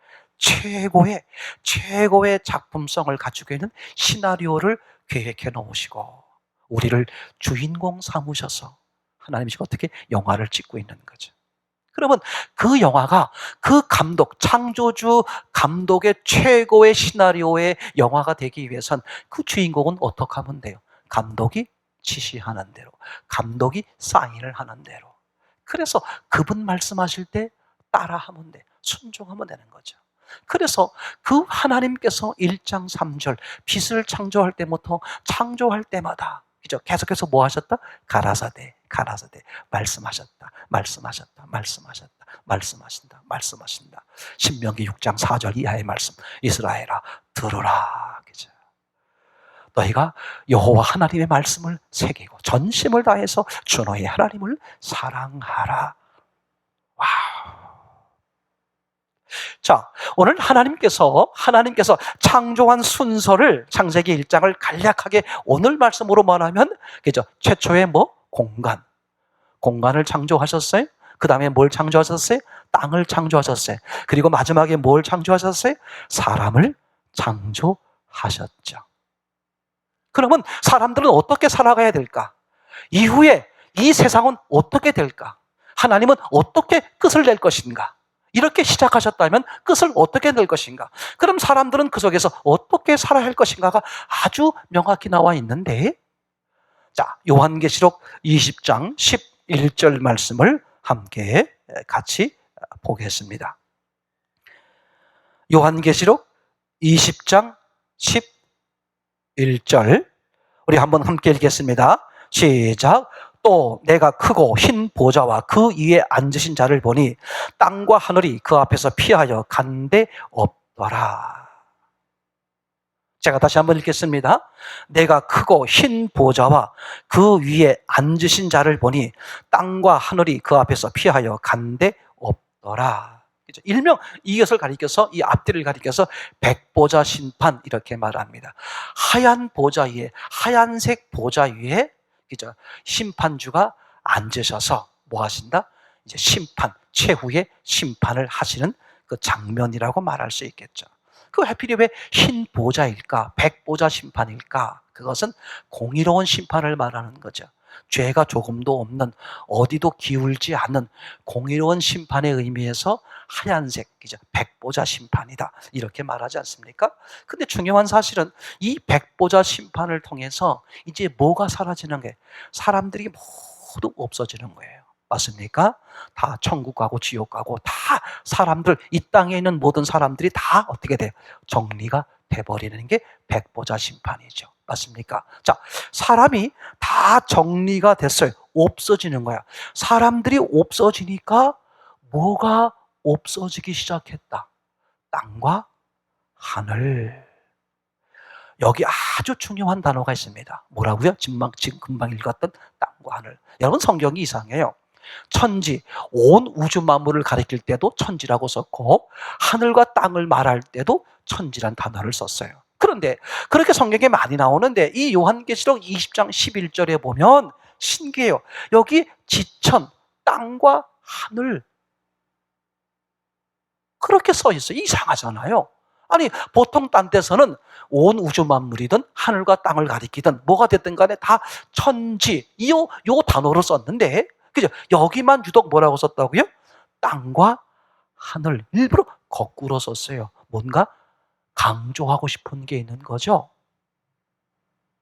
최고의 작품성을 가지고 있는 시나리오를 계획해 놓으시고 우리를 주인공 삼으셔서 하나님이 어떻게 영화를 찍고 있는 거죠. 그러면 그 영화가 그 감독, 창조주 감독의 최고의 시나리오의 영화가 되기 위해선 그 주인공은 어떻게 하면 돼요? 감독이 지시하는 대로, 감독이 사인을 하는 대로. 그래서 그분 말씀하실 때 따라하면 돼. 순종하면 되는 거죠. 그래서 그 하나님께서 1장 3절 빛을 창조할 때부터 창조할 때마다 그죠? 계속해서 뭐 하셨다? 가라사대, 가라사대. 말씀하셨다, 말씀하셨다, 말씀하셨다, 말씀하신다, 말씀하신다. 신명기 6장 4절 이하의 말씀. 이스라엘아, 들으라. 그죠? 너희가 여호와 하나님의 말씀을 새기고 전심을 다해서 주 너희 하나님을 사랑하라. 와. 자, 오늘 하나님께서 창조한 순서를 창세기 1장을 간략하게 오늘 말씀으로 말하면 그죠? 최초의 뭐? 공간을 창조하셨어요. 그 다음에 뭘 창조하셨어요? 땅을 창조하셨어요. 그리고 마지막에 뭘 창조하셨어요? 사람을 창조하셨죠. 그러면 사람들은 어떻게 살아가야 될까? 이후에 이 세상은 어떻게 될까? 하나님은 어떻게 끝을 낼 것인가? 이렇게 시작하셨다면 끝을 어떻게 낼 것인가? 그럼 사람들은 그 속에서 어떻게 살아야 할 것인가가 아주 명확히 나와 있는데, 자, 요한계시록 20장 11절 말씀을 함께 같이 보겠습니다. 요한계시록 20장 11절 우리 한번 함께 읽겠습니다. 시작. 또 내가 크고 흰 보좌와 그 위에 앉으신 자를 보니 땅과 하늘이 그 앞에서 피하여 간데 없더라. 제가 다시 한번 읽겠습니다. 내가 크고 흰 보좌와 그 위에 앉으신 자를 보니 땅과 하늘이 그 앞에서 피하여 간데 없더라. 일명 이것을 가리켜서, 이 앞뒤를 가리켜서 백보자 심판 이렇게 말합니다. 하얀 보좌 위에, 하얀색 보좌 위에 그죠? 심판주가 앉으셔서 뭐 하신다? 이제 심판, 최후의 심판을 하시는 그 장면이라고 말할 수 있겠죠. 그 하필이 왜 흰 보좌일까? 백보자 심판일까? 그것은 공의로운 심판을 말하는 거죠. 죄가 조금도 없는, 어디도 기울지 않는 공의로운 심판의 의미에서 하얀색, 그죠? 백보자 심판이다. 이렇게 말하지 않습니까? 근데 중요한 사실은 이 백보자 심판을 통해서 이제 뭐가 사라지는 거예요? 사람들이 모두 없어지는 거예요. 맞습니까? 다 천국 가고 지옥 가고 다 사람들, 이 땅에 있는 모든 사람들이 다 어떻게 돼요? 정리가 돼버리는 게 백보자 심판이죠. 맞습니까? 자, 사람이 다 정리가 됐어요. 없어지는 거야. 사람들이 없어지니까 뭐가 없어지기 시작했다? 땅과 하늘. 여기 아주 중요한 단어가 있습니다. 뭐라고요? 지금 금방 읽었던 땅과 하늘. 여러분, 성경이 이상해요. 천지, 온 우주 만물을 가리킬 때도 천지라고 썼고 하늘과 땅을 말할 때도 천지란 단어를 썼어요. 그런데 그렇게 성경에 많이 나오는데 이 요한계시록 20장 11절에 보면 신기해요. 여기 지천, 땅과 하늘 그렇게 써 있어요. 이상하잖아요. 아니, 보통 딴 데서는 온 우주 만물이든 하늘과 땅을 가리키든 뭐가 됐든 간에 다 천지, 요 단어로 썼는데 그죠? 여기만 유독 뭐라고 썼다고요? 땅과 하늘. 일부러 거꾸로 썼어요. 뭔가 강조하고 싶은 게 있는 거죠.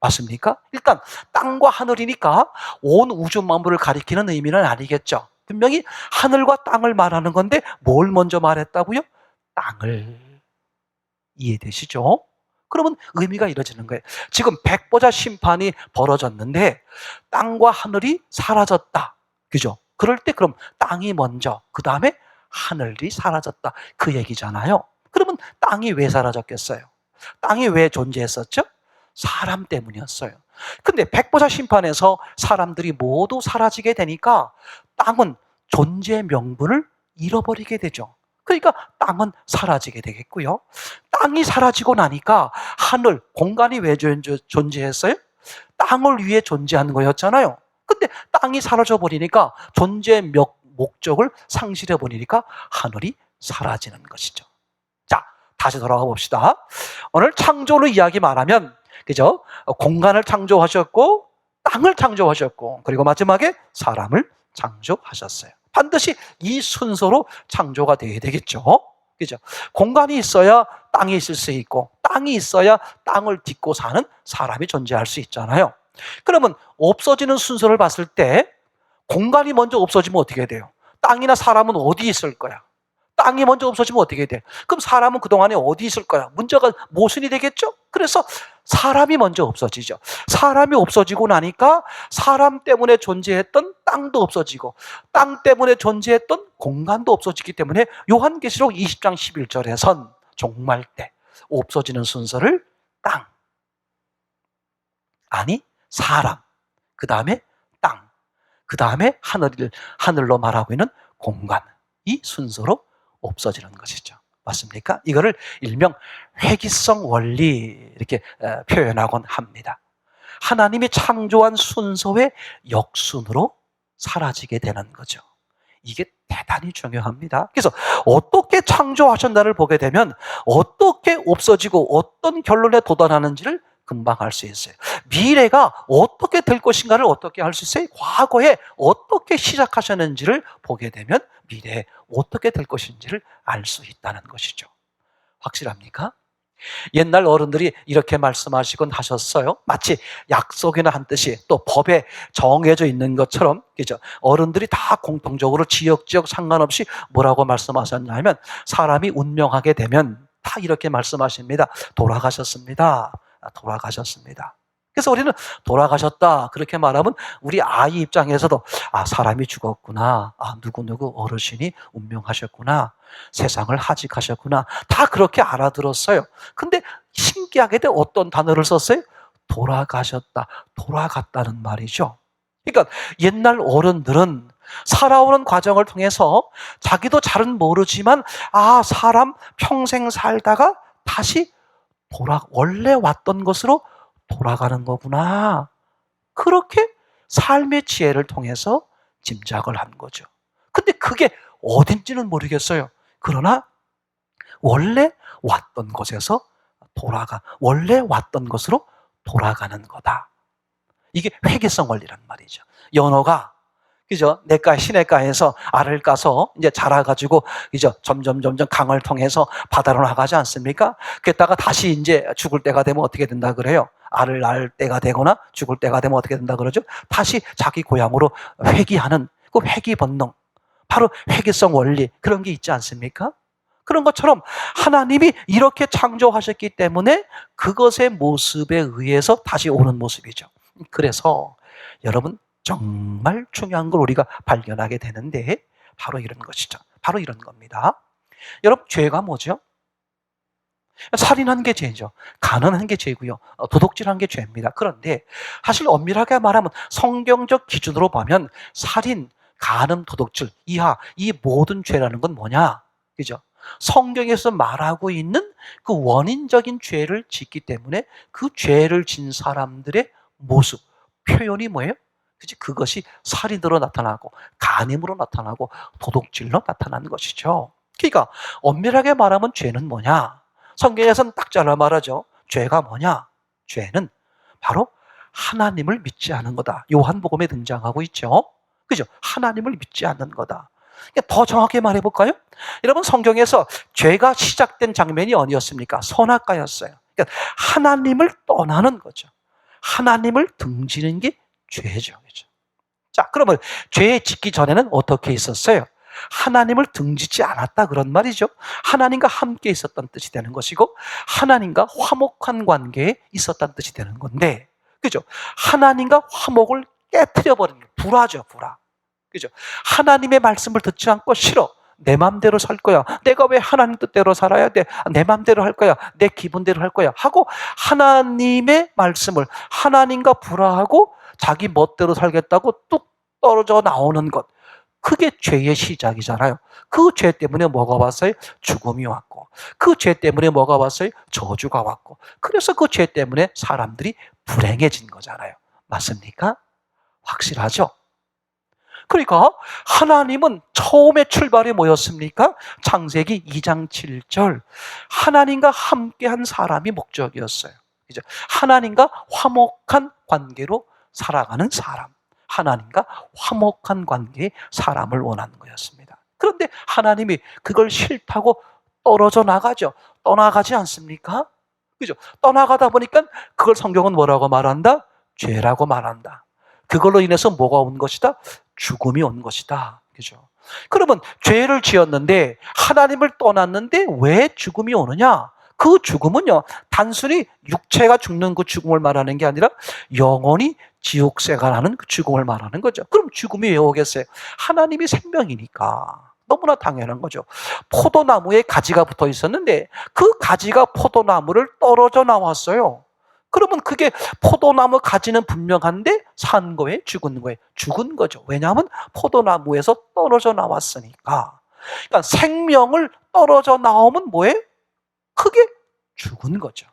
맞습니까? 일단 땅과 하늘이니까 온 우주 만물을 가리키는 의미는 아니겠죠. 분명히 하늘과 땅을 말하는 건데 뭘 먼저 말했다고요? 땅을. 이해되시죠? 그러면 의미가 이루어지는 거예요. 지금 백보자 심판이 벌어졌는데 땅과 하늘이 사라졌다. 그죠? 그럴 때 그럼 땅이 먼저, 그 다음에 하늘이 사라졌다. 그 얘기잖아요. 그러면 땅이 왜 사라졌겠어요? 땅이 왜 존재했었죠? 사람 때문이었어요. 근데 백보자 심판에서 사람들이 모두 사라지게 되니까 땅은 존재 명분을 잃어버리게 되죠. 그러니까 땅은 사라지게 되겠고요. 땅이 사라지고 나니까 하늘, 공간이 왜 존재했어요? 땅을 위해 존재하는 거였잖아요. 근데 땅이 사라져 버리니까 존재의 목적을 상실해 버리니까 하늘이 사라지는 것이죠. 자, 다시 돌아가 봅시다. 오늘 창조를 이야기 말하면 그죠? 공간을 창조하셨고 땅을 창조하셨고 그리고 마지막에 사람을 창조하셨어요. 반드시 이 순서로 창조가 되어야 되겠죠. 그죠? 공간이 있어야 땅이 있을 수 있고 땅이 있어야 땅을 딛고 사는 사람이 존재할 수 있잖아요. 그러면 없어지는 순서를 봤을 때 공간이 먼저 없어지면 어떻게 돼요? 땅이나 사람은 어디 있을 거야? 땅이 먼저 없어지면 어떻게 돼? 그럼 사람은 그동안에 어디 있을 거야? 문제가 모순이 되겠죠? 그래서 사람이 먼저 없어지죠. 사람이 없어지고 나니까 사람 때문에 존재했던 땅도 없어지고 땅 때문에 존재했던 공간도 없어지기 때문에 요한계시록 20장 11절에선 종말 때 없어지는 순서를 땅, 아니 사람, 그 다음에 땅, 그 다음에 하늘로 말하고 있는 공간, 이 순서로 없어지는 것이죠. 맞습니까? 이거를 일명 회귀성 원리 이렇게 표현하곤 합니다. 하나님이 창조한 순서의 역순으로 사라지게 되는 거죠. 이게 대단히 중요합니다. 그래서 어떻게 창조하셨나를 보게 되면 어떻게 없어지고 어떤 결론에 도달하는지를 금방 알 수 있어요. 미래가 어떻게 될 것인가를 어떻게 알 수 있어요? 과거에 어떻게 시작하셨는지를 보게 되면 미래에 어떻게 될 것인지를 알 수 있다는 것이죠. 확실합니까? 옛날 어른들이 이렇게 말씀하시곤 하셨어요. 마치 약속이나 한 뜻이 또 법에 정해져 있는 것처럼, 그죠? 어른들이 다 공통적으로 지역 상관없이 뭐라고 말씀하셨냐면 사람이 운명하게 되면 다 이렇게 말씀하십니다. 돌아가셨습니다. 돌아가셨습니다. 그래서 우리는 돌아가셨다 그렇게 말하면 우리 아이 입장에서도 사람이 죽었구나, 누구누구 어르신이 운명하셨구나, 세상을 하직하셨구나, 다 그렇게 알아들었어요. 근데 신기하게도 어떤 단어를 썼어요? 돌아가셨다, 돌아갔다는 말이죠. 그러니까 옛날 어른들은 살아오는 과정을 통해서 자기도 잘은 모르지만 사람 평생 살다가 다시 원래 왔던 것으로 돌아가는 거구나, 그렇게 삶의 지혜를 통해서 짐작을 한 거죠. 근데 그게 어딘지는 모르겠어요. 그러나 원래 왔던 곳에서 원래 왔던 것으로 돌아가는 거다. 이게 회귀성 원리란 말이죠. 연어가, 그죠? 시내가에서 알을 까서 이제 자라가지고, 그죠? 점점 강을 통해서 바다로 나가지 않습니까? 그랬다가 다시 이제 죽을 때가 되면 어떻게 된다 그래요? 알을 낳을 때가 되거나 죽을 때가 되면 어떻게 된다 그러죠? 다시 자기 고향으로 회귀하는 그 회귀 본능. 바로 회귀성 원리, 그런 게 있지 않습니까? 그런 것처럼 하나님이 이렇게 창조하셨기 때문에 그것의 모습에 의해서 다시 오는 모습이죠. 그래서 여러분, 정말 중요한 걸 우리가 발견하게 되는데 바로 이런 것이죠. 바로 이런 겁니다. 여러분, 죄가 뭐죠? 살인한 게 죄죠. 간음한 게 죄고요. 도둑질한 게 죄입니다. 그런데 사실 엄밀하게 말하면 성경적 기준으로 보면 살인, 간음, 도둑질 이하 이 모든 죄라는 건 뭐냐? 그죠? 성경에서 말하고 있는 그 원인적인 죄를 짓기 때문에 그 죄를 진 사람들의 모습, 표현이 뭐예요? 그치? 그것이 살인으로 나타나고 간음으로 나타나고 도둑질로 나타나는 것이죠. 그러니까 엄밀하게 말하면 죄는 뭐냐? 성경에서는 딱 잘라 말하죠. 죄가 뭐냐? 죄는 바로 하나님을 믿지 않은 거다. 요한복음에 등장하고 있죠. 그죠? 하나님을 믿지 않는 거다. 더 정확히 말해볼까요? 여러분, 성경에서 죄가 시작된 장면이 어디였습니까? 선악과였어요. 그러니까 하나님을 떠나는 거죠. 하나님을 등지는 게 죄죠. 그죠? 자, 그러면 죄 짓기 전에는 어떻게 있었어요? 하나님을 등지지 않았다, 그런 말이죠. 하나님과 함께 있었던 뜻이 되는 것이고 하나님과 화목한 관계에 있었다는 뜻이 되는 건데, 그죠? 하나님과 화목을 깨트려버리는 게 불화죠, 불화. 그죠? 하나님의 말씀을 듣지 않고 싫어, 내 마음대로 살 거야, 내가 왜 하나님 뜻대로 살아야 돼, 내 마음대로 할 거야, 내 기분대로 할 거야 하고 하나님의 말씀을 하나님과 불화하고 자기 멋대로 살겠다고 뚝 떨어져 나오는 것, 그게 죄의 시작이잖아요. 그 죄 때문에 뭐가 왔어요? 죽음이 왔고, 그 죄 때문에 뭐가 왔어요? 저주가 왔고, 그래서 그 죄 때문에 사람들이 불행해진 거잖아요. 맞습니까? 확실하죠? 그러니까 하나님은 처음에 출발이 뭐였습니까? 창세기 2장 7절 하나님과 함께한 사람이 목적이었어요. 그죠? 하나님과 화목한 관계로 살아가는 사람, 하나님과 화목한 관계의 사람을 원하는 거였습니다. 그런데 하나님이 그걸 싫다고 떨어져 나가죠. 떠나가지 않습니까? 그죠? 떠나가다 보니까 그걸 성경은 뭐라고 말한다? 죄라고 말한다. 그걸로 인해서 뭐가 온 것이다? 죽음이 온 것이다. 그죠? 그러면 죄를 지었는데 하나님을 떠났는데 왜 죽음이 오느냐? 그 죽음은요, 단순히 육체가 죽는 그 죽음을 말하는 게 아니라 영원히 지옥생활하는 그 죽음을 말하는 거죠. 그럼 죽음이 왜 오겠어요? 하나님이 생명이니까. 너무나 당연한 거죠. 포도나무에 가지가 붙어 있었는데 그 가지가 포도나무를 떨어져 나왔어요. 그러면 그게 포도나무 가지는 분명한데 산 거예요? 죽은 거예요? 죽은 거죠. 왜냐하면 포도나무에서 떨어져 나왔으니까. 그러니까 생명을 떨어져 나오면 뭐예요? 크게 죽은 거죠.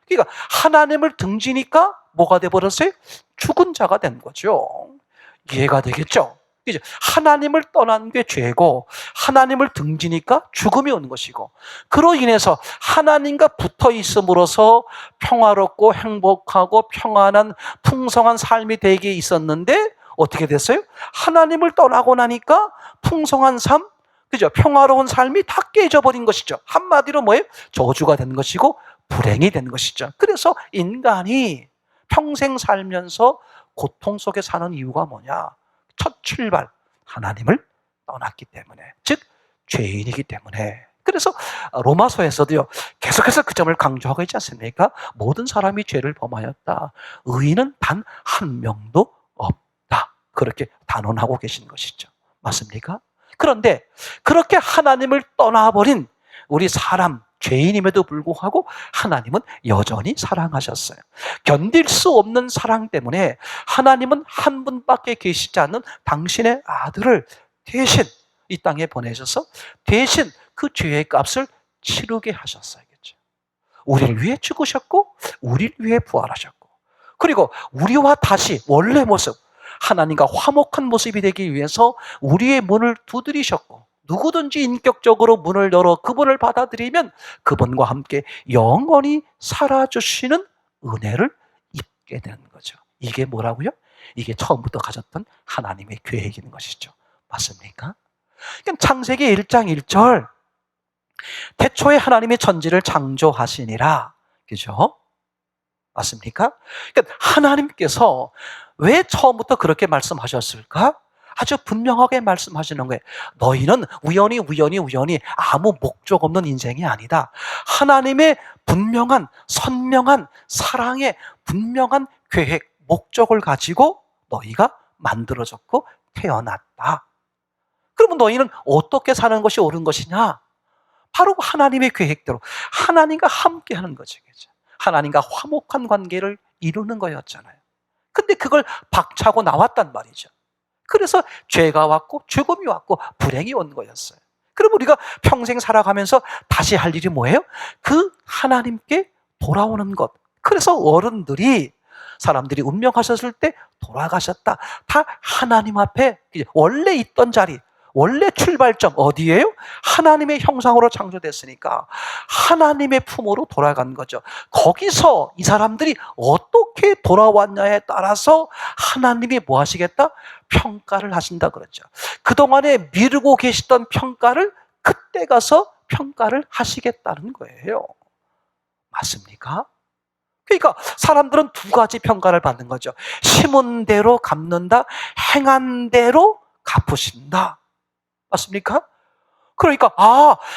그러니까 하나님을 등지니까 뭐가 돼버렸어요? 죽은 자가 된 거죠. 이해가 되겠죠? 이제 하나님을 떠난 게 죄고 하나님을 등지니까 죽음이 오는 것이고, 그로 인해서 하나님과 붙어 있음으로써 평화롭고 행복하고 평안한 풍성한 삶이 되게 있었는데 어떻게 됐어요? 하나님을 떠나고 나니까 풍성한 삶, 그죠? 평화로운 삶이 다 깨져버린 것이죠. 한마디로 뭐예요? 저주가 된 것이고 불행이 된 것이죠. 그래서 인간이 평생 살면서 고통 속에 사는 이유가 뭐냐? 첫 출발, 하나님을 떠났기 때문에, 즉 죄인이기 때문에. 그래서 로마서에서도요, 계속해서 그 점을 강조하고 있지 않습니까? 모든 사람이 죄를 범하였다. 의인은 단 한 명도 없다. 그렇게 단언하고 계신 것이죠. 맞습니까? 그런데 그렇게 하나님을 떠나버린 우리 사람, 죄인임에도 불구하고 하나님은 여전히 사랑하셨어요. 견딜 수 없는 사랑 때문에 하나님은 한 분밖에 계시지 않는 당신의 아들을 대신 이 땅에 보내셔서 대신 그 죄의 값을 치르게 하셨어요. 우리를 위해 죽으셨고 우리를 위해 부활하셨고, 그리고 우리와 다시 원래 모습, 하나님과 화목한 모습이 되기 위해서 우리의 문을 두드리셨고, 누구든지 인격적으로 문을 열어 그분을 받아들이면 그분과 함께 영원히 살아주시는 은혜를 입게 되는 거죠. 이게 뭐라고요? 이게 처음부터 가졌던 하나님의 계획인 것이죠. 맞습니까? 그러니까 창세기 1장 1절, 태초에 하나님이 천지를 창조하시니라. 그죠? 맞습니까? 그러니까 하나님께서 왜 처음부터 그렇게 말씀하셨을까? 아주 분명하게 말씀하시는 거예요. 너희는 우연히 아무 목적 없는 인생이 아니다. 하나님의 분명한 선명한 사랑의 분명한 계획, 목적을 가지고 너희가 만들어졌고 태어났다. 그러면 너희는 어떻게 사는 것이 옳은 것이냐? 바로 하나님의 계획대로 하나님과 함께 하는 거죠. 하나님과 화목한 관계를 이루는 거였잖아요. 근데 그걸 박차고 나왔단 말이죠. 그래서 죄가 왔고 죽음이 왔고 불행이 온 거였어요. 그럼 우리가 평생 살아가면서 다시 할 일이 뭐예요? 그 하나님께 돌아오는 것. 그래서 어른들이, 사람들이 운명하셨을 때 돌아가셨다. 다 하나님 앞에 원래 있던 자리, 원래 출발점 어디예요? 하나님의 형상으로 창조됐으니까 하나님의 품으로 돌아간 거죠. 거기서 이 사람들이 어떻게 돌아왔냐에 따라서 하나님이 뭐 하시겠다? 평가를 하신다 그랬죠. 그동안에 미루고 계시던 평가를 그때 가서 평가를 하시겠다는 거예요. 맞습니까? 그러니까 사람들은 두 가지 평가를 받는 거죠. 심은 대로 갚는다, 행한 대로 갚으신다. 맞습니까? 그러니까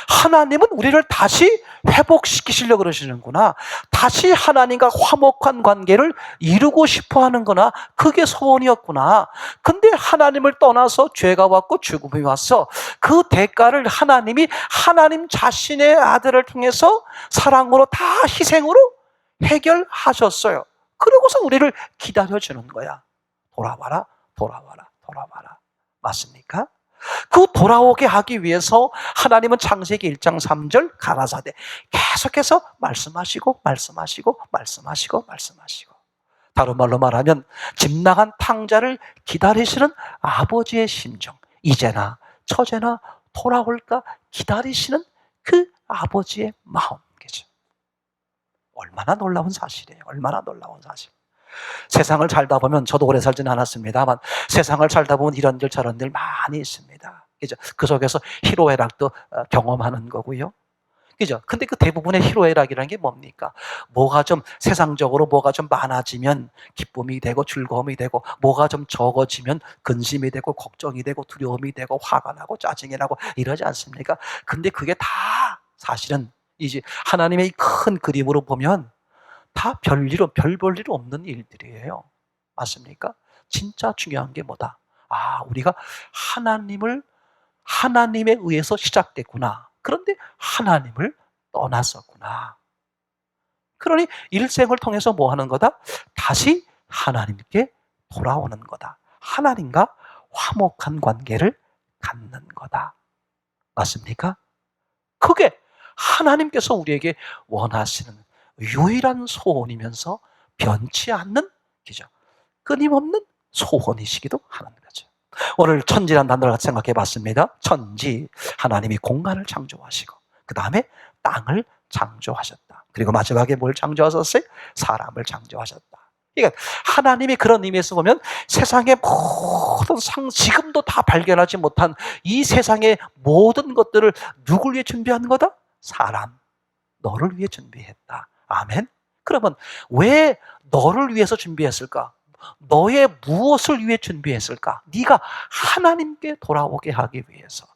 하나님은 우리를 다시 회복시키시려고 그러시는구나. 다시 하나님과 화목한 관계를 이루고 싶어 하는구나. 그게 소원이었구나. 근데 하나님을 떠나서 죄가 왔고 죽음이 왔어. 그 대가를 하나님이 하나님 자신의 아들을 통해서 사랑으로 다 희생으로 해결하셨어요. 그러고서 우리를 기다려주는 거야. 돌아와라, 돌아와라, 돌아와라. 맞습니까? 그 돌아오게 하기 위해서 하나님은 창세기 1장 3절 가라사대 계속해서 말씀하시고 다른 말로 말하면 집 나간 탕자를 기다리시는 아버지의 심정, 이제나 처제나 돌아올까 기다리시는 그 아버지의 마음이죠. 얼마나 놀라운 사실이에요. 얼마나 놀라운 사실. 세상을 살다 보면, 저도 오래 살지는 않았습니다만 세상을 살다 보면 이런 일 저런 일 많이 있습니다. 그죠? 그 속에서 희로애락도 경험하는 거고요. 그죠? 근데 그 대부분의 희로애락이라는 게 뭡니까? 뭐가 좀 세상적으로 뭐가 좀 많아지면 기쁨이 되고 즐거움이 되고, 뭐가 좀 적어지면 근심이 되고 걱정이 되고 두려움이 되고 화가 나고 짜증이 나고 이러지 않습니까? 근데 그게 다 사실은 이제 하나님의 큰 그림으로 보면 다 별 볼 일 없는 일들이에요. 맞습니까? 진짜 중요한 게 뭐다? 아, 우리가 하나님에 의해서 시작됐구나. 그런데 하나님을 떠났었구나. 그러니 일생을 통해서 뭐 하는 거다? 다시 하나님께 돌아오는 거다. 하나님과 화목한 관계를 갖는 거다. 맞습니까? 그게 하나님께서 우리에게 원하시는 유일한 소원이면서 변치 않는 기죠. 끊임없는 소원이시기도 하는 거죠. 오늘 천지란 단어를 생각해 봤습니다. 천지, 하나님이 공간을 창조하시고 그 다음에 땅을 창조하셨다. 그리고 마지막에 뭘 창조하셨어요? 사람을 창조하셨다. 그러니까 하나님이 그런 의미에서 보면 세상의 모든 지금도 다 발견하지 못한 이 세상의 모든 것들을 누굴 위해 준비한 거다? 사람, 너를 위해 준비했다. 아멘. 그러면 왜 너를 위해서 준비했을까? 너의 무엇을 위해 준비했을까? 네가 하나님께 돌아오게 하기 위해서,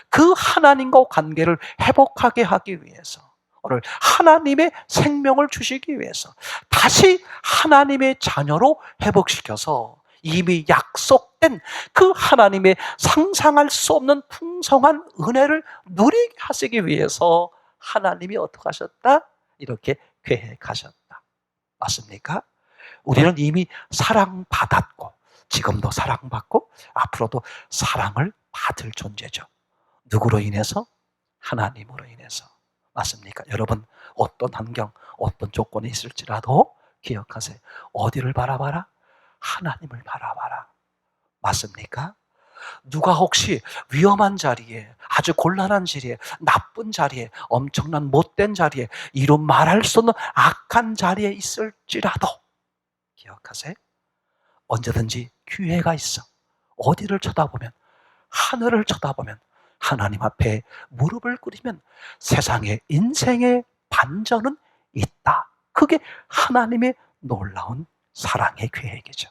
그 하나님과 관계를 회복하게 하기 위해서, 오늘 하나님의 생명을 주시기 위해서 다시 하나님의 자녀로 회복시켜서 이미 약속된 그 하나님의 상상할 수 없는 풍성한 은혜를 누리게 하시기 위해서 하나님이 어떻게 하셨다? 이렇게 계획하셨다. 맞습니까? 우리는 이미 사랑받았고 지금도 사랑받고 앞으로도 사랑을 받을 존재죠. 누구로 인해서? 하나님으로 인해서. 맞습니까? 여러분, 어떤 환경, 어떤 조건이 있을지라도 기억하세요. 어디를 바라봐라? 하나님을 바라봐라. 맞습니까? 누가 혹시 위험한 자리에, 아주 곤란한 자리에, 나쁜 자리에, 엄청난 못된 자리에, 이루 말할 수 없는 악한 자리에 있을지라도 기억하세요. 언제든지 기회가 있어. 어디를 쳐다보면, 하늘을 쳐다보면, 하나님 앞에 무릎을 꿇으면 세상에 인생의 반전은 있다. 그게 하나님의 놀라운 사랑의 계획이죠.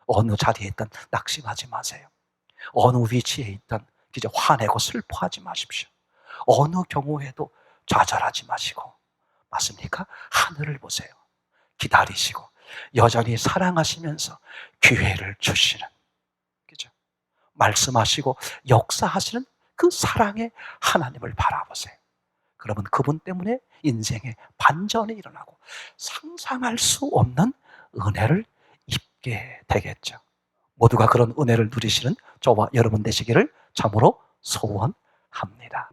어느 자리에 있든 낙심하지 마세요. 어느 위치에 있든 이제 화내고 슬퍼하지 마십시오. 어느 경우에도 좌절하지 마시고, 맞습니까? 하늘을 보세요. 기다리시고 여전히 사랑하시면서 기회를 주시는, 그죠? 말씀하시고 역사하시는 그 사랑의 하나님을 바라보세요. 그러면 그분 때문에 인생의 반전이 일어나고 상상할 수 없는 은혜를 입게 되겠죠. 모두가 그런 은혜를 누리시는 저와 여러분 되시기를 참으로 소원합니다.